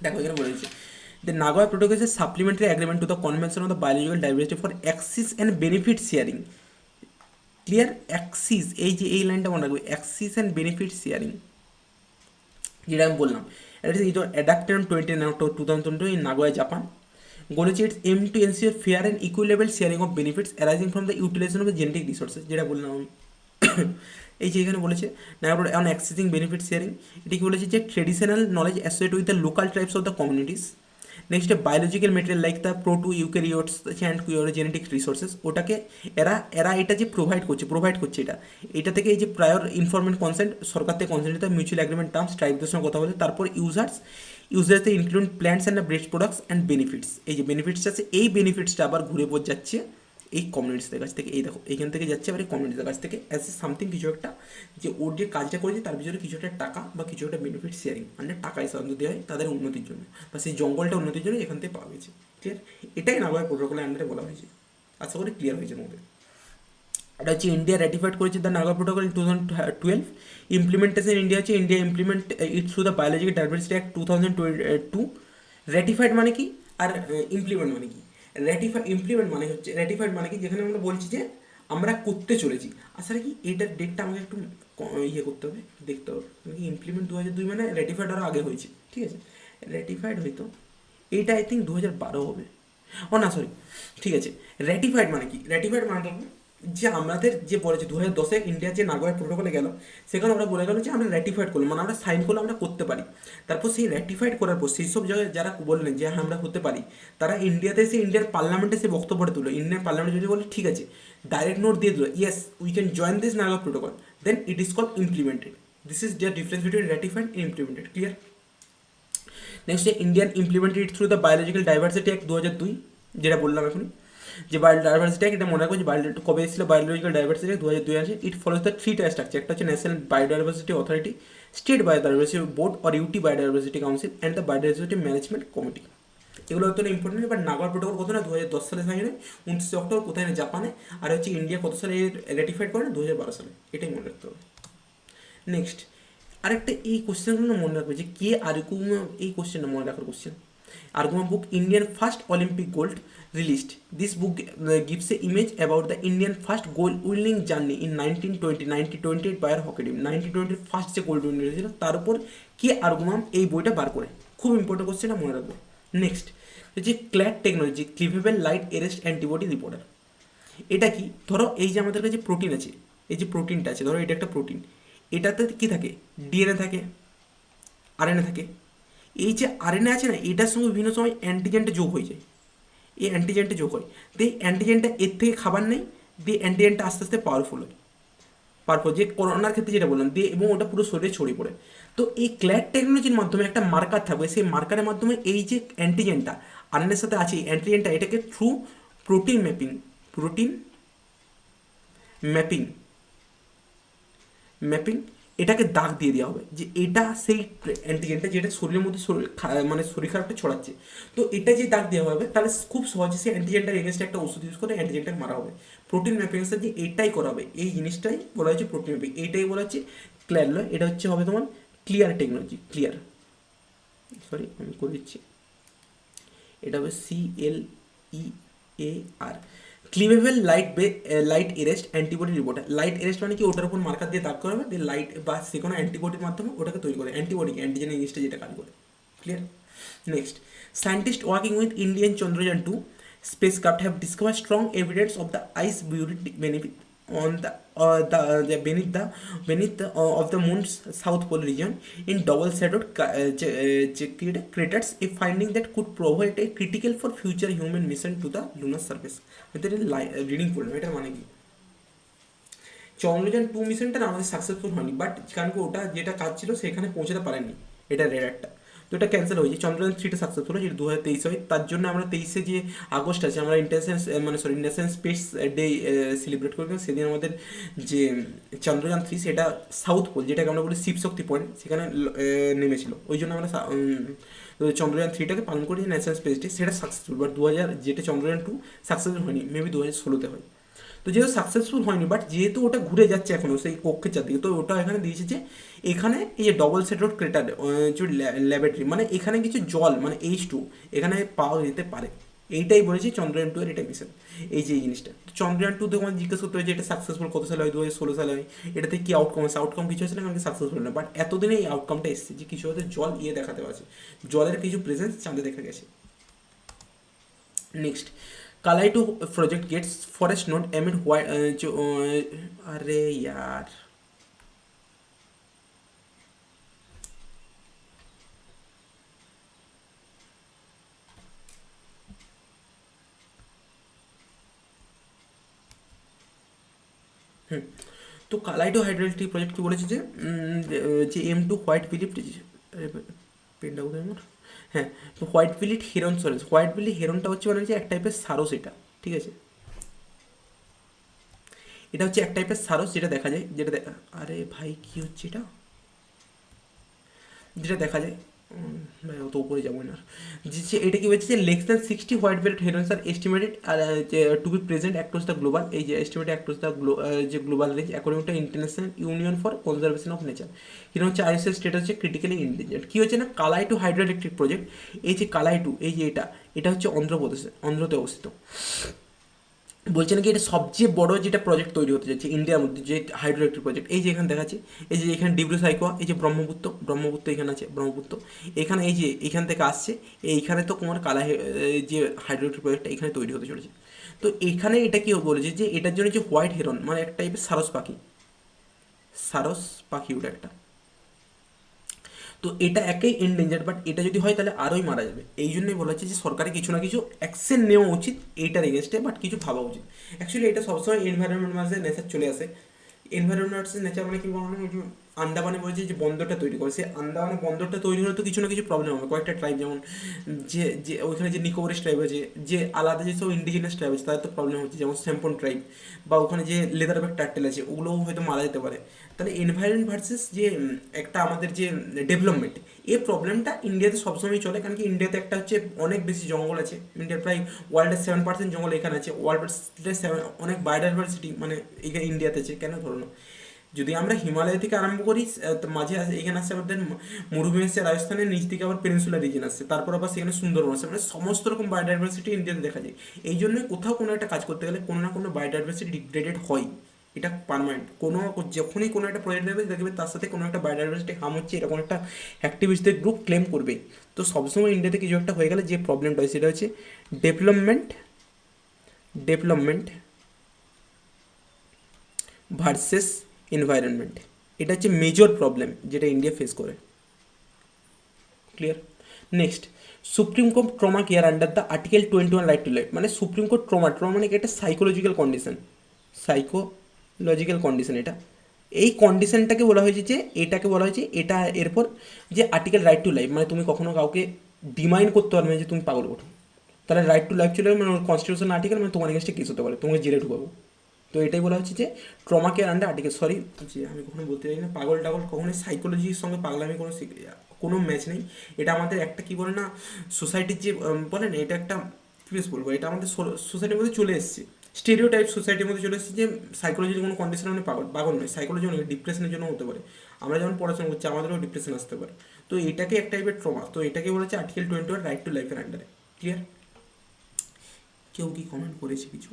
[SPEAKER 1] দেখো এখানে বলে দিচ্ছে The Nagoya Protocol is a supplementary agreement to the Convention on the Biological Diversity for Access and Benefit Sharing. Clear? Access, এই লাইনটা মনে রাখবে, Access and Benefit Sharing, যেটা আমি বললাম। এটা is adopted on 2022 in Nagoya, Japan. Goal is its aim to ensure fair and equitable sharing of benefits arising from the utilization of the genetic resources, যেটা বললাম আমি। এই যে এখানে বলেছে Nagoya on accessing benefit sharing, এটি কি বলেছে যে traditional knowledge associated with the local tribes of the communities. Next biological material like the proto eukaryotes and genetic resources, ওটাকে এরা এটা যে প্রোভাইড করছে এটা থেকে এই যে প্রায়র ইনফরমেন্ট কনসেন্ট, সরকার থেকে কনসেন্ট দিতে মিউচুয়াল এগ্রিমেন্ট টার্মস ট্রাইবদের সঙ্গে কথা বলে, তারপর ইউজার্সে include plants and breast products and benefits. এই যে বেনিফিটস আছে, এই বেনিফিটসটা আবার ঘুরে পড়ে যাচ্ছে এই কমিউনিটিসদের কাছ থেকে। এই দেখো এইখান থেকে যাচ্ছে আবার এই কমিউনিটিদের কাছ থেকে অ্যাজ এ সামথিং কিছু একটা, যে ওর যে কাজটা করেছে তার পিছনে কিছু একটা টাকা বা কিছু একটা বেনিফিট শেয়ারিং মানে টাকা হিসাবে দেওয়া হয় তাদের উন্নতির জন্য বা সেই জঙ্গলটা উন্নতির জন্য এখান থেকে পাওয়া গেছে। ক্লিয়ার? এটাই নাগোয়া প্রোটোকলের আন্ডারে বলা হয়েছে। আশা করি ক্লিয়ার হয়েছে তোমাদের। এটা হচ্ছে ইন্ডিয়া র্যাটিফাইড করেছে the Nagoya protocol in 2012। Implementation India implement it through the biological diversity act 2002। র্যাটিফাইড মানে কি আর ইমপ্লিমেন্ট মানে কি? র্যাটিফাইড মানে কি, যেখানে আমরা বলছি যে আমরা করতে চলেছি। আসলে কি এইটার ডেটটা আমাকে একটু করতে হবে, দেখতে হবে। ইমপ্লিমেন্ট 2002 মানে র্যাটিফাইড আরও আগে হয়েছে, ঠিক আছে। র্যাটিফাইড হয়তো এইটা আই থিঙ্ক 2012 হবে, ও না সরি, ঠিক আছে। র্যাটিফাইড মানে কি? র্যাটিফাইড মানে যে আমাদের যে বলেছে 2010-এ ইন্ডিয়া যে নাগোয়া প্রোটোকলে গেল, সেখানে আমরা বলে গেল যে আমরা র্যাটিফাইড করলাম, মানে আমরা সাইন করলে আমরা করতে পারি। তারপর সেই র্যাটিফাইড করার পর সেই সব জায়গায় যারা বললেন যে হ্যাঁ আমরা হতে পারি, তারা ইন্ডিয়াতে এসে ইন্ডিয়ার পার্লামেন্টে সে বক্তব্যটা তুললো। ইন্ডিয়ান পার্লামেন্টে যদি বলে ঠিক আছে, ডাইরেক্ট নোট দিয়ে দিল yes we can join this Nagoya protocol, then it is called implemented. This is the difference between ratified and implemented. Clear? Next Indian implemented through the biological diversity act 2002, যেটা বললাম এখন যে বায়োডাইভার্সিটি অ্যাক্ট, এটা মনে রাখবো যে কবে এসেছিল বায়োলজিক্যাল ডাইভার্সিটি অ্যাক্ট 2002 আছে। It follows the 3 tier structure. একটা হচ্ছে national biodiversity authority, state biodiversity board or UT biodiversity council and the biodiversity management committee. এগুলো অত্যন্ত ইম্পর্টেন্ট। এবার নাগোয়া প্রোটোকল কত না 2010 সালে সাইন হয়, 29 অক্টোবর, কোথায় না জাপানে। আর হচ্ছে ইন্ডিয়া কত সালে র্যাটিফাইড করে? 2012 সালে। এটাই মনে রাখতে হবে। নেক্সট আরেকটা এই কোশ্চেনগুলো মনে রাখবে যে কে আর্গুমা, এই কোশ্চেনটা মনে রাখার question. Arguma book Indian first Olympic gold released. This book gives a image about the Indian first gold winning journey in 1928 by our hockey team. 1920 first যে গোল্ড উইন হয়েছিল তার উপর কে আর্গুমাম এই বইটা বার করে। খুব ইম্পর্টেন্ট কোশ্চেনটা মনে রাখবে। নেক্সট হচ্ছে clad technology cleavable light arrest antibody reporter. এটা কি? ধরো এই যে আমাদের কাছে প্রোটিন আছে, এই যে প্রোটিনটা আছে, ধরো এটা একটা প্রোটিন, এটাতে কী থাকে? ডিএনএ থাকে, আরএনএ থাকে। এই যে আরএনএ আছে না, এটার সঙ্গে বিভিন্ন সময় অ্যান্টিজেনটা যোগ হয়ে যায়। এই অ্যান্টিজেনটা যোগ হয়, তো এই অ্যান্টিজেনটা এর থেকে খাবার নেই, দিয়ে অ্যান্টিজেনটা আস্তে আস্তে পাওয়ারফুল হয়। যে করোনার ক্ষেত্রে যেটা বললাম, দিয়ে এবং ওটা পুরো শরীরে ছড়িয়ে পড়ে। তো এই ক্ল্যাড টেকনোলজির মাধ্যমে একটা মার্কার থাকবে, সেই মার্কারের মাধ্যমে এই যে অ্যান্টিজেনটা আরএনএর সাথে আছে, এই অ্যান্টিজেনটা এটাকে থ্রু প্রোটিন ম্যাপিং এটাকে দাগ দিয়ে দেওয়া হবে যে এটা সেই অ্যান্টিজেনটা যেটা শরীরের মধ্যে মানে শরীর খারাপটা ছড়াচ্ছে। তো এটা যে দাগ দেওয়া হবে তাহলে খুব সহজে সেই অ্যান্টিজেনটার এগেনস্টে একটা ওষুধ ইউজ করে অ্যান্টিজেনটাকে মারা হবে। প্রোটিন ম্যাপিংয়ের সাথে এটাই করা হবে, এই জিনিসটাই বলা হচ্ছে প্রোটিন ম্যাপিং। এইটাই বলা হচ্ছে ক্লিয়ার নয়, এটা হচ্ছে হবে তোমার ক্লিয়ার টেকনোলজি। আমি করে দিচ্ছি, এটা হবে CLEAR cleavable light arrest antibody report. Light arrest মানে কি, ওটার উপর মার্কার দিয়ে দাগ করা হবে, দিয়ে লাইট বা যে কোনো অ্যান্টিবডির মাধ্যমে ওটাকে তৈরি করে, অ্যান্টিজেন ইংলিশটা যেটা কাজ করে। Clear? Next, scientist working with Indian Chandrayaan two spacecraft have discovered strong evidence of the ice benefit on the of the moon's south pole region in double-shadowed craters, a finding that could provide a critical for future human mission to the lunar surface. এটা রিডিং করলাম, এটা মানে কি, চন্দ্রযান 2 মিশনটা আমাদের সাকসেসফুল হয়নি, বাট কারণ কি ওটা যেটা কাজ ছিল সেখানে পৌঁছাতে পারেনি, এটা রেডারটা, তো এটা ক্যান্সেল হয়েছে। চন্দ্রযান 3টা সাকসেসফুল হয়, যেটা 2023 হয়। তার জন্য আমরা 23 যে আগস্ট আছে, আমরা ন্যাশনাল স্পেস ডে সেলিব্রেট করি। সেদিন আমাদের যে চন্দ্রযান 3 সেটা সাউথ পোল, যেটাকে আমরা বলি শিবশক্তি পয়েন্ট, সেখানে নেমেছিল। ওই জন্য আমরা চন্দ্রযান 3টাকে পালন করি ন্যাশনাল স্পেস ডে, সেটা সাকসেসফুল। বাট যেটা চন্দ্রযান 2 সাকসেসফুল হয়নি, মেবি 2016-তে হয়। তো যেহেতু সাকসেসফুল হয়নি, বাট যেহেতু ওটা ঘুরে যাচ্ছে এখনও সেই কক্ষের চারদিকে, তো ওটা এখানে দিয়েছে যে এখানে এই যে double set road crater laboratory, মানে এখানে কিছু জল মানে H2 এখানে পাওয়া যেতে পারে, এইটাই বলেছি চন্দ্রযান 2 এর এটা মিশন, এই যে জিনিসটা। চন্দ্রযান 2 দেখুন জিজ্ঞেস করতে হয় যে এটা সাকসেসফুল কত সালে হয়, 2016 সালে হয়। এটাতে কি আউটকাম আছে, আউটকাম কিছু আছে না, কারণ সাকসেসফুল না, বাট এতদিনে এই আউটকামটা এসেছে যে কিছু হয়তো জল দেখাতে পারছে, জলের কিছু প্রেজেন্স চাঁদে দেখা গেছে। নেক্সট, কালাইটো project gets forest note amid white, আরে यार তো কালাইটো হাইড্রোইলেকট্রিক প্রজেক্ট কি বলেছে যে M2 হোয়াইট বিলিপ পেনটা কোথায় আমার, হ্যাঁ, তো হোয়াইট বিলিট হেরন সরেস, হোয়াইট বিলিট হেরনটা হচ্ছে মানে যে এক টাইপের সারস, এটা ঠিক আছে, এটা হচ্ছে এক টাইপের সারস যেটা দেখা যায়, আরে ভাই কি হচ্ছে এটা, যেটা দেখা যায়, ভাই অত উপরে যাবো না, যে এটা কি বলছে যে less than 60 white belt herons are estimated to be present across the global, এই যে এস্টিমেটেড অ্যাক্রস দ্য যে global range according to international union for conservation of nature. Heron হচ্ছে আইএসএস স্টেটাস হচ্ছে ক্রিটিক্যালি ইন্ডেঞ্জার্ড। কী হচ্ছে না, কালাইটু হাইড্রো ইলেকট্রিক প্রজেক্ট, এই যে কালাইটু, এই যে এটা হচ্ছে অন্ধ্রতে অবস্থিত। বলছে নাকি এটা সবচেয়ে বড় যেটা প্রজেক্ট তৈরি হতে যাচ্ছে ইন্ডিয়ার মধ্যে, যে হাইড্রো ইলেকট্রিক প্রজেক্ট। এই যে এখানে দেখাচ্ছে, এই যে এখানে ডিব্রু সাইকোয়া, এই যে ব্রহ্মপুত্র এখানে আছে, ব্রহ্মপুত্র এখানে, এই যে এইখান থেকে আসছে, এইখানে তো তোমার যে হাইড্রো ইলেকট্রিক প্রজেক্টটা এখানে তৈরি হতে চলেছে। তো এখানে এটা কি বলেছে যে এটার জন্য যে হোয়াইট হেরন মানে এক টাইপের সারস পাখি ওটা একটা, তো এটা একেই এন্ডেঞ্জার্ড, বাট এটা যদি হয় তাহলে আরোই মারা যাবে। এই জন্যই বলা হচ্ছে যে সরকারের কিছু না কিছু অ্যাকশন নেওয়া উচিত এইটার এগেনস্টে, বাট কিছু ভাবা উচিত। অ্যাকচুয়ালি এটা সবসময় এনভায়রনমেন্ট মাঝে নেচার চলে আসে। এনভায়রনমেন্ট নেচার মানে কি বলবো, আন্দামানে বলছে যে বন্দরটা তৈরি করে, সে আন্দামানে বন্দরটা তৈরি হলে তো কিছু না কিছু প্রবলেম হবে। কয়েকটা ট্রাইব যেমন যে ওইখানে যে নিকোবরিস ট্রাইব আছে, যে আলাদা যেসব ইন্ডিজিনাস ট্রাইব আছে তাদের তো প্রবলেম হচ্ছে, যেমন স্যাম্পন ট্রাইব, বা ওখানে যে লেদার ব্যাক টার্টেল আছে ওগুলোও হয়তো মারা যেতে পারে। তাহলে এনভায়রনমেন্ট ভার্সেস যে একটা আমাদের যে ডেভেলপমেন্ট, এই প্রবলেমটা ইন্ডিয়াতে সবসময় চলে, কারণ কি ইন্ডিয়াতে একটা হচ্ছে অনেক বেশি জঙ্গল আছে। ইন্ডিয়ার প্রায় ওয়ার্ল্ডের 7% জঙ্গল এখানে আছে, ওয়ার্ল্ডের অনেক বায়োডাইভার্সিটি মানে এখানে ইন্ডিয়াতে আছে। কেন ধরুন, যদি আমরা হিমালয় থেকে আরম্ভ করি, মাঝে এখানে আসছে আমাদের মরুভূমি আসছে রাজস্থানের নিচ থেকে, আবার পেনিনসুলার রিজন আসছে, তারপর আবার সেখানে সুন্দরবন আসছে, মানে সমস্ত রকম বায়োডাইভার্সিটি ইন্ডিয়াতে দেখা যায়। এই জন্য কোথাও কোনো একটা কাজ করতে গেলে কোনো না কোনো বায়োডাইভার্সিটি ডিগ্রেডেড হয়, এটা পারমানেন্ট। যখনই কোনো একটা প্রজেক্ট দেবে দেখবে তার সাথে কোনো একটা বায়োডাইভার্সিটি হার্ম হচ্ছে, এরকম একটা অ্যাক্টিভিস্টদের গ্রুপ ক্লেম করবেই। তো সবসময় ইন্ডিয়াতে কিছু একটা হয়ে গেলে যে প্রবলেমটা হয় সেটা হচ্ছে ডেভেলপমেন্ট ভার্সেস এনভায়রনমেন্ট, এটা হচ্ছে মেজর প্রবলেম যেটা ইন্ডিয়া ফেস করে। Clear? Next, supreme court trauma care under the article 21 right to life, মানে সুপ্রিম কোর্ট ট্রমা মানে একটা সাইকোলজিক্যাল কন্ডিশন, এটা এই কন্ডিশনটাকে বলা হয়েছে যে এটাকে বলা হয়েছে এটা এরপর যে আর্টিকেল রাইট টু লাইফ, মানে তুমি কখনো কাউকে ডিমাইন্ড করতে পারবে না যে তুমি পাগল ওঠো, তাহলে রাইট টু লাইফ চলে মানে কনস্টিটিউশন আর্টিকেল, মানে তোমার এগেন্সটে কেস হতে পারে, তোমাকে জেলে ঢুকাবো। তো এটাই বলা হচ্ছে যে trauma care under article, sorry যে আমি কখনো বলতে চাই না পাগল কখনোই সাইকোলজির সঙ্গে পাগলামি কোনো ম্যাচ নেই। এটা আমাদের একটা কী বলে না, সোসাইটির যে বলে না, এটা একটা কী বেশ বলবো, এটা আমাদের সোসাইটির মধ্যে চলে এসেছে, স্টেরিওটাইপ সোসাইটির মধ্যে চলে এসেছে যে সাইকোলজির কোনো কন্ডিশন মানে পাগল নয়, সাইকোলজি অনেক ডিপ্রেশনের জন্য হতে পারে। আমরা যখন পড়াশোনা করছি আমাদেরও ডিপ্রেশন আসতে পারে, তো এটাকে এক টাইপের ট্রমা, তো এটাকে বলেছে আর্টিকেল 21 রাইট টু লাইফের আন্ডারে। ক্লিয়ার? কেউ কি কমেন্ট করেছে কিছু?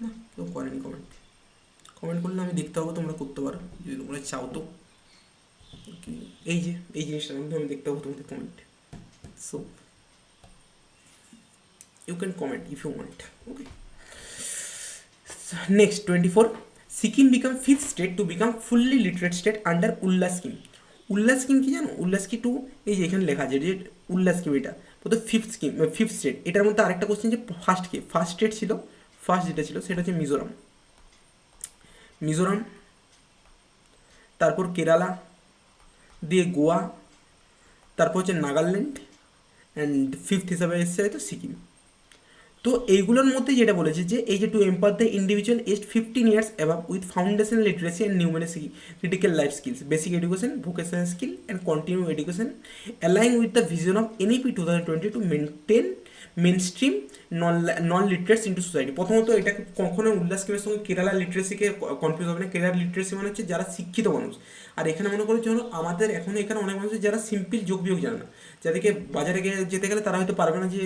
[SPEAKER 1] না, কেউ করেনি কমেন্ট। কমেন্ট করলে আমি দেখতে পাবো, তোমরা করতে পারো যদি তোমরা চাও। তো এই জিনিসটার মধ্যে আমি দেখতে পাবো তোমাদের comment. So you can comment if you want. Okay, next 24, Sikkim become fifth state to become fully literate state under Ullas scheme. Ullas scheme কি জানো? উল্লাস কি টু, এই যে এখানে লেখা আছে যে উল্লাস স্কিম, এটা প্রথম ফিফথ স্কিম, ফিফথ স্টেট। এটার মধ্যে আরেকটা কোশ্চেন যে ফার্স্ট স্টেট ছিল, ফার্স্ট যেটা ছিল সেটা হচ্ছে মিজোরাম। মিজোরাম, তারপর কেরালা, দিয়ে গোয়া, তারপর হচ্ছে নাগাল্যান্ড, অ্যান্ড ফিফথ হিসাবে এসছে হয়তো সিকিম। তো এইগুলোর মধ্যে যেটা বলেছে যে এই যে to empower the individual aged 15 years above with foundational literacy and numeracy critical life skills, basic education, vocational skill and continue education aligning with the vision of NEP 2020 to maintain main stream non literates into society. প্রথমত এটা কখনো উল্লাস স্কিমের সঙ্গে কেরালা লিটারেসিকে কনফিউজ হবে না। কেরালা লিটারেসি মানে হচ্ছে যারা শিক্ষিত মানুষ, আর এখানে মনে করছে হলো আমাদের এখন এখানে অনেক মানুষ যারা সিম্পল যোগ বিয়োগ জানে না, যাদেরকে বাজারে গিয়ে যেতে গেলে তারা হয়তো পারবে না যে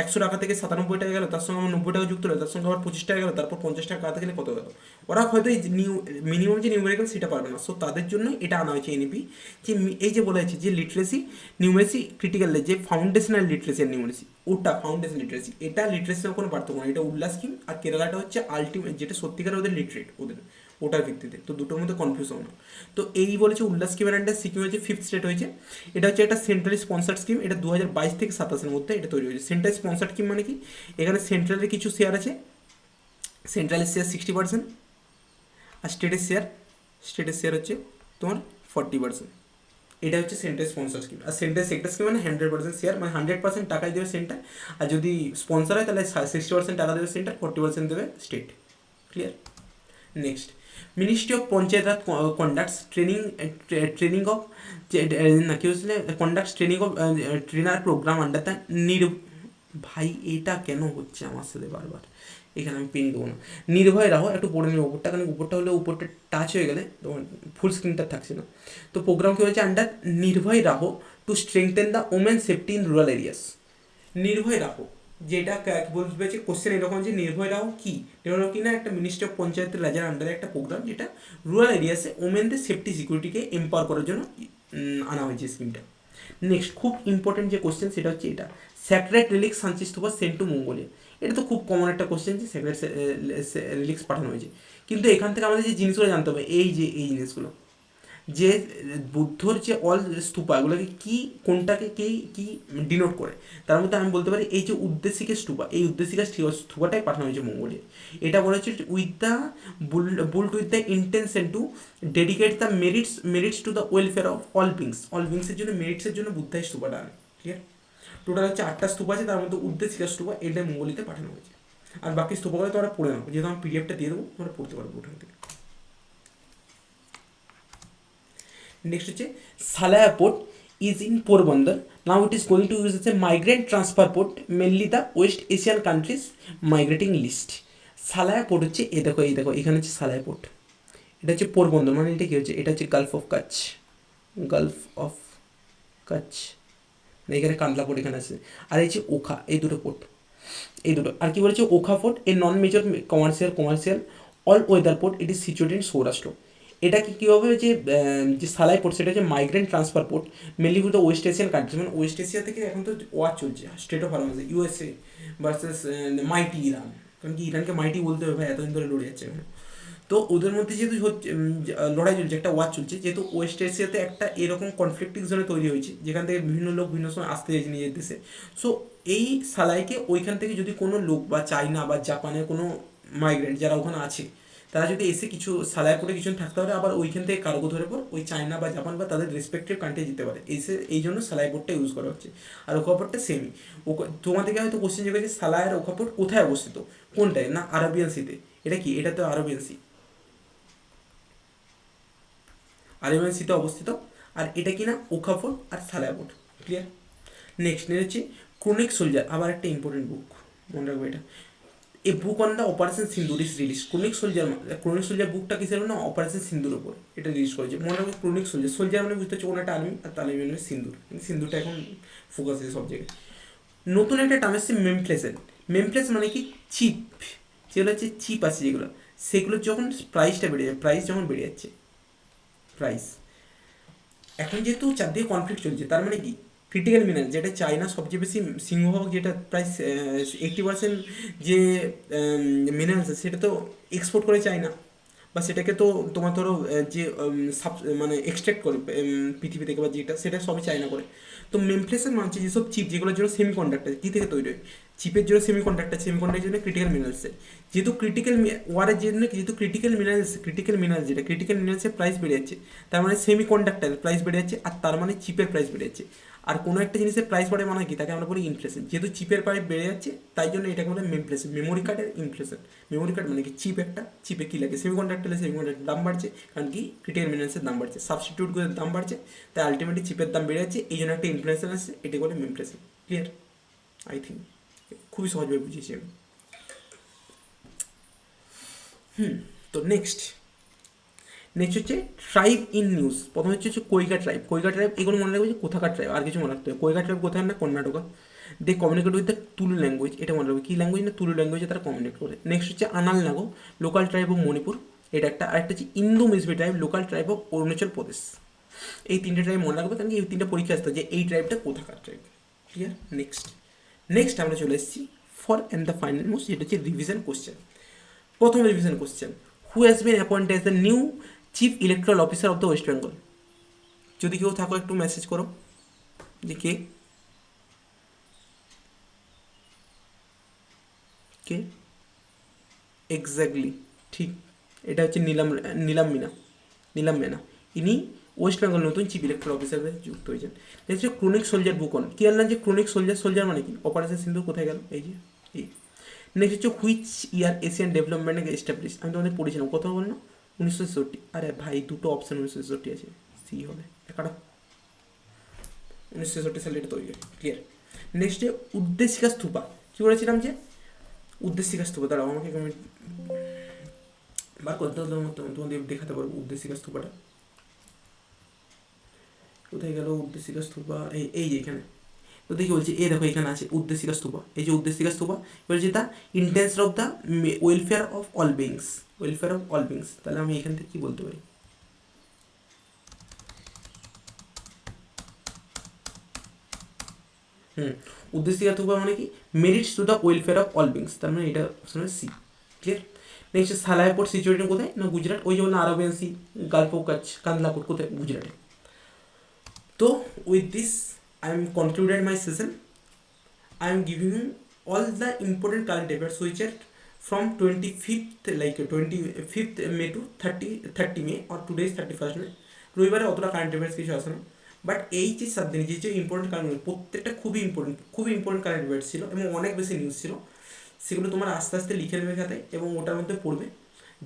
[SPEAKER 1] 100 টাকা থেকে 97 টাকা গেল, তার সঙ্গে আমার 90 টাকা যুক্ত হলো, তার সঙ্গে আবার 25 টাকা গেল, তারপর 50 টাকা কাটাতে গেলে কত গেল। ওরা হয়তো এই মিনিমাম যে নিউমেরিক্যাল সেটা পারবে না। সো তাদের জন্য এটা আনা হয়েছে এনইপি, যে এই যে বলা হয়েছে যে লিটারেসি নিউমেরেসি ক্রিটিক্যাল, যে ফাউন্ডেশনাল লিটারেসি আর নিউমেরেসি, ওটা ফাউন্ডেশন লিটারেসি, এটা লিটারেসির কোনো পার্থক্য না। এটা উল্লাস স্কিম, আর কেরালাটা হচ্ছে আলটিমেট, যেটা সত্যিকার ওদের লিটারেট ওদের ওটার ভিত্তিতে। তো দুটোর মধ্যে কনফিউজ হবে না। তো এই বলেছে উল্লাস স্কিমের আন্ডার সিকিম হচ্ছে ফিফথ স্টেট হয়েছে। এটা হচ্ছে একটা সেন্ট্রালি স্পন্সার্ড স্কিম, এটা 2022 থেকে 27-এর মধ্যে এটা তৈরি হয়েছে। সেন্ট্রাল স্পন্সার্ড স্কিম মানে কি, এখানে সেন্ট্রালের কিছু শেয়ার আছে, সেন্ট্রালের শেয়ার 60%, আর স্টেটের শেয়ার হচ্ছে তোমার 40%। এটা হচ্ছে সেন্ট্রাল স্পন্সার স্কিম। আর সেন্ট্রাল সেক্টর স্কিম মানে 100% শেয়ার, মানে 100% টাকাই দেবে সেন্টার, আর যদি স্পন্সার হয় তাহলে 60% টাকা দেবে সেন্টার, 40% দেবে state. Clear? Next, ministry of panchayat conducts training of না কি হচ্ছিল, conducts training of trainer programme under the ভাই এটা কেন হচ্ছে আমার সাথে বারবার, এখানে আমি পেন দেবো না। নির্ভয় রাহো, একটু পড়ে নিই উপরটা, কারণ উপরটা হলে উপরটা টাচ হয়ে গেলে তখন ফুল স্ক্রিনটা থাকছে না। তো প্রোগ্রাম কী হয়েছে, under Nirbhay Raho to strengthen the women safety in rural areas. Nirbhay Raho, যেটা বলতে পেরেছি কোশ্চেন এরকম যে নির্ভয় রাহো কি, নির্ভয় রাহো কি না একটা মিনিস্ট্রি অফ পঞ্চায়েতের রাজার আন্ডারে একটা প্রোগ্রাম, যেটা রুরাল এরিয়াসে ওমেনদের সেফটি সিকিউরিটিকে এম্পাওয়ার করার জন্য আনা হয়েছে স্কিমটা। নেক্সট খুব ইম্পর্টেন্ট যে কোশ্চেন সেটা হচ্ছে এটা, স্যাক্রেড রিলিক্স শান্তিস্তূপা সেন্ট টু মঙ্গোলিয়া। এটা তো খুব কমন একটা কোশ্চেন যে স্যাক্রেড রিলিক্স পাঠানো হয়েছে, কিন্তু এখান থেকে আমাদের যে জিনিসগুলো জানতে হবে, এই জিনিসগুলো, যে বুদ্ধর যে অল স্তূপা, এগুলোকে কী কোনটাকে কী ডিনোট করে, তার মধ্যে আমি বলতে পারি এই যে উদ্দেশিকা স্তূপা, এই উদ্দেশিকা স্তূপাটাই পাঠানো হয়েছে মঙ্গোলিয়া। এটা বলা হচ্ছে with the built with the intention to dedicate the merits to the welfare of all বিংসের জন্য, মেরিটসের জন্য বুদ্ধ এই স্তূপাটা আনে। ক্লিয়ার? টোটাল হচ্ছে 8টা স্তূপ আছে, তার মধ্যে উদ্দেশিকা স্তূপা এটা মঙ্গোলিয়াতে পাঠানো হয়েছে। আর বাকি স্তূপগুলো তোমরা পড়ে নাও, যেহেতু আমি পিডিএফটা দিয়ে দেবো, তোমরা পড়তে পারবো ওখান থেকে। নেক্সট হচ্ছে Salaya port is in Porbandar, now it is going to use as a migrant transfer port, mainly the west Asian countries migrating list. Salaya port হচ্ছে এই দেখো এখানে হচ্ছে সালায়া পোর্ট, এটা হচ্ছে পোরবন্দর, মানে এটা কী হচ্ছে, এটা হচ্ছে গালফ অফ কাচ, এখানে কান্দলা পোর্ট এখানে আছে, আর এই যে ওখা, এই দুটো পোর্ট, এই দুটো। আর কি বলেছে, Okha port a non major commercial all weather port, it is situated in Saurashtra. এটা কী হবে, যে সালাই পোর্ট সেটা হচ্ছে migrant transfer port, mainly with the west Asian countries, মানে ওয়েস্ট এশিয়া থেকে এখন তো ওয়ার চলছে, state of arms, USA versus mighty Iran, কারণ কি ইরানকে মাইটি বলতে হবে ভাই, এতদিন ধরে লড়ে যাচ্ছে এখন। তো ওদের মধ্যে যেহেতু হচ্ছে লড়াই চলছে, একটা ওয়ার চলছে, যেহেতু ওয়েস্ট এশিয়াতে একটা এরকম কনফ্লিক্টিং জোনে তৈরি হয়েছে, যেখান থেকে বিভিন্ন লোক বিভিন্ন সময় আসতে চাইছে নিজের দেশে। সো এই সালাইকে ওইখান থেকে যদি কোনো লোক বা চাইনা বা জাপানের কোনো মাইগ্রেন্ট যারা ওখানে আছে, তারা যদি এসে কিছু সালায় করে কিছু থাকতে পারে, আবার ওইখান থেকে কার্গো ধরে পর ওই চায়না বা জাপান বা তাদের রেসপেক্টিভ কান্ট্রি যেতে পারে, এই জন্য সালাই পোর্টটা ইউজ করা হচ্ছে। আর ওকাপোর্টটা সেমই, তোমাদেরকে হয়তো কোশ্চেন জিজ্ঞাসা সালায় আর ওকাপোর্ট কোথায় অবস্থিত, কোনটায় না আরবিয়ান সিতে, এটা কি, এটা তো আরবিয়ান সিতে অবস্থিত, আর এটা কি না ওখা পোর্ট আর সালায়া পোর্ট। ক্লিয়ার? নেক্সট হচ্ছে ক্রনিক সোলজার, আবার একটা ইম্পর্টেন্ট বুক, মনে রাখবো এটা, এ book on the operation Sindoor is release. Chronic soldier বুকটা কিসের না, অপারেশন সিন্দুর ওপর এটা রিলিজ করেছে। মনে রাখবে ক্রনিক সোলজার মানে বুঝতে হচ্ছে কোনো একটা আর্মি, আর তার মানে সিন্দুর, সিন্দুরটা এখন ফোকাস আছে সব জায়গায়। নতুন একটা টার্ম এসছে মেমপ্লেস মানে কি চিফ, যেগুলো হচ্ছে চিপ আছে যেগুলো, সেগুলোর যখন প্রাইসটা বেড়ে যায়, প্রাইস যখন বেড়ে যাচ্ছে, প্রাইস এখন যেহেতু চারদিকে কনফ্লিক্ট চলছে, তার মানে কি ক্রিটিক্যাল মিনারেল যেটা চায়না সবচেয়ে বেশি সিংহভাগ, যেটা প্রায় 80% যে মিনারেলস আছে সেটা তো এক্সপোর্ট করে চায়না, বা সেটাকে তো তোমার ধরো যে মানে এক্সট্রাক্ট করে পৃথিবী থেকে বা যেটা, সেটা সবই চায়না করে। তো মেমপ্লেসের মানে হচ্ছে যেসব চিপ যেগুলোর জন্য সেমি কন্ডাক্টার কী থেকে তৈরি হয়, চিপের জন্য সেমি কন্ডাক্টারের জন্য ক্রিটিক্যাল মিনারেলস, যেহেতু ক্রিটিক্যাল ওয়ারের জন্য যেহেতু ক্রিটিক্যাল মিনারেলস ক্রিটিক্যাল মিনারেলসের প্রাইস বেড়ে যাচ্ছে, তার মানে সেমি কন্ডাক্টারের প্রাইস বেড়ে যাচ্ছে, আর তার মানে চিপের প্রাইস বেড়ে যাচ্ছে। আর কোনো একটা জিনিসের প্রাইস বাড়ে মানে কি, তাকে আমরা বলি ইনফ্লেশন। যেহেতু চিপের প্রাইস বেড়ে যাচ্ছে, তাই জন্য এটাকে বলে মেমপ্লেসন, মেমোরি কার্ডের ইনফ্লেশন। মেমোরি কার্ড মানে কি চিপ, একটা চিপে কী লাগে, সেমি কন্ডাক্টারের দাম বাড়ছে, কারণ কি ক্রিটিক্যাল মিনারেলসের দাম বাড়ছে, সাবস্টিটিউটগুলোর দাম বাড়ছে, তাই আলটিমেটলি চিপের দাম বেড়ে যাচ্ছে, এই জন্য একটা ইনফ্লেশন আসছে, এটাকে বলে মেমপ্লেসন। ক্লিয়ার? আই থিঙ্ক খুবই সহজভাবে বুঝিয়েছি আমি। তো নেক্সট হচ্ছে ট্রাইব ইন নিউজ। প্রথম হচ্ছে কৈকা ট্রাইব। এগুলো মনে রাখবে যে কোথাকার ট্রাইব, আর কিছু মনে রাখতে হবে। কৈকা ট্রাইব কোথায় না, কর্ণাটকা। দে communicate with the Tulu language, এটা মনে রাখবে কী ল্যাঙ্গুয়েজ না, তুলু ল্যাঙ্গুয়েজে তারা কমিউনিকেট করে। নেক্সট হচ্ছে Anal Naga, local tribe of Manipur, এটা একটা। আরেকটা হচ্ছে Idu Mishmi tribe, local tribe of Arunachal Pradesh. এই তিনটে ট্রাইব মনে রাখবে, কারণ এই তিনটে পরীক্ষা আসতে যে এই ট্রাইবটা কোথাকার ট্রাইব। ক্লিয়ার? নেক্সট আমরা চলে এসেছি for and the final most, যেটা হচ্ছে রিভিশন কোশ্চেন। প্রথম revision question, who has been appointed as the new chief electoral officer of the West Bengal? যদি কেউ থাকো একটু মেসেজ করো যে কে কে এক্স্যাক্টলি ঠিক, এটা হচ্ছে নীলাম মেনা। ইনি ওয়েস্ট বেঙ্গল নতুন চিফ ইলেকট্রাল অফিসারে যুক্ত হয়েছেন। নেক্সট হচ্ছে ক্রনিক সোলজার বুক অন, কি আনলাম যে ক্রনিক সোলজার মানে কি, অপারেশন সিন্ধু কোথায় গেল, এই যে এই। নেক্সট হচ্ছে which year Asian development establish, আমি তোমাদের পড়েছিলাম, কোথাও বললাম 1966। আরে ভাই দুটো অপশান 1966 আছে, সি হবে একটা, 1966 সালে এটা তৈরি হয়। ক্লিয়ার? নেক্সট যে উদ্দেশিকা স্তূপা, কী বলেছিলাম যে উদ্দেশিকা স্তূপা, দাঁড়াও আমাকে কমেন্ট বার করতে হলে তোমাদের দেখাতে পারবো উদ্দেশিকা স্তূপাটা কোথায় গেল। উদ্দেশিকা স্তূপা এই যে এখানে, তো দেখি বলছি, এই দেখো এখানে আছে উদ্দেশিকা স্তূপা, এই যে উদ্দেশিকা স্তূপা বলছি the intense of the welfare of all beings, তাহলে আমি এখান থেকে কী বলতে পারি, উদ্দেশিকা স্তূপা মানে কি, merits to the welfare of all beings, তার মানে এটা option C. Clear? Next Salaya port situated কোথায় না, গুজরাট। ওই যে বললাম আরবিয়ান সি, গালফ অফ কাচ, কান্দলা পোর্ট কোথায়, গুজরাটে। তো with this I am concluded my session. I am giving you all the important current affairs which are from 25th like 25th May to 30 May or today is 31st May. রবিবারে অতটা কারেন্ট অ্যাফেয়ার্স কিছু আসে না, বাট এই যে 7 দিন যে ইম্পর্টেন্ট কারেন্ট, প্রত্যেকটা খুবই ইম্পর্টেন্ট কারেন্ট অ্যাফেয়ার্স ছিল এবং অনেক বেশি নিউজ ছিল। সেগুলো তোমার আস্তে আস্তে লিখে নেবে খাতায় এবং ওটার মধ্যে পড়বে।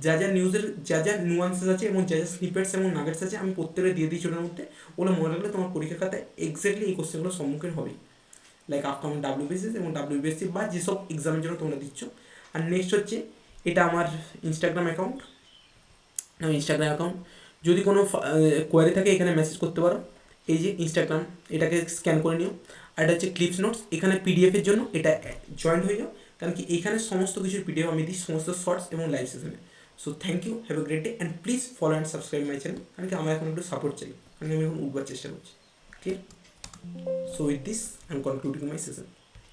[SPEAKER 1] যা নিউজের যা নুয়ান্সেস আছে এবং যা স্নিপেটস এবং নাগেটস আছে আমি প্রত্যেকটা দিয়ে দিয়েছি ওটার মধ্যে। ওগুলো মনে রাখলে তোমার পরীক্ষার খাতায় এক্স্যাক্টলি এই কোশ্চেনগুলোর সম্মুখীন হবে, লাইক আপকামিং WBCS এবং WBPSC বা যেসব এক্সামের জন্য তোমরা দিচ্ছ। আর নেক্সট হচ্ছে এটা আমার ইনস্টাগ্রাম অ্যাকাউন্ট, যদি কোনো কোয়ারি থাকে এখানে মেসেজ করতে পারো। এই যে ইনস্টাগ্রাম, এটাকে স্ক্যান করে নিও। আর এটা হচ্ছে ক্লিপস নোটস, এখানে পিডিএফের জন্য এটা জয়েন্ট হয়ে যাও, কারণ কি এখানে সমস্ত কিছুর পিডিএফ আমি দিই, সমস্ত শর্টস এবং লাইভ সেশনে। So thank you, have a great day and please follow and subscribe my channel, কারণ কি আমার এখন একটু সাপোর্ট চাই, কারণ আমি এখন উঠবার চেষ্টা করছি। Clear? So with this, I am concluding my session.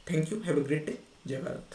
[SPEAKER 1] Thank you. Have a great day. Jai Bharat.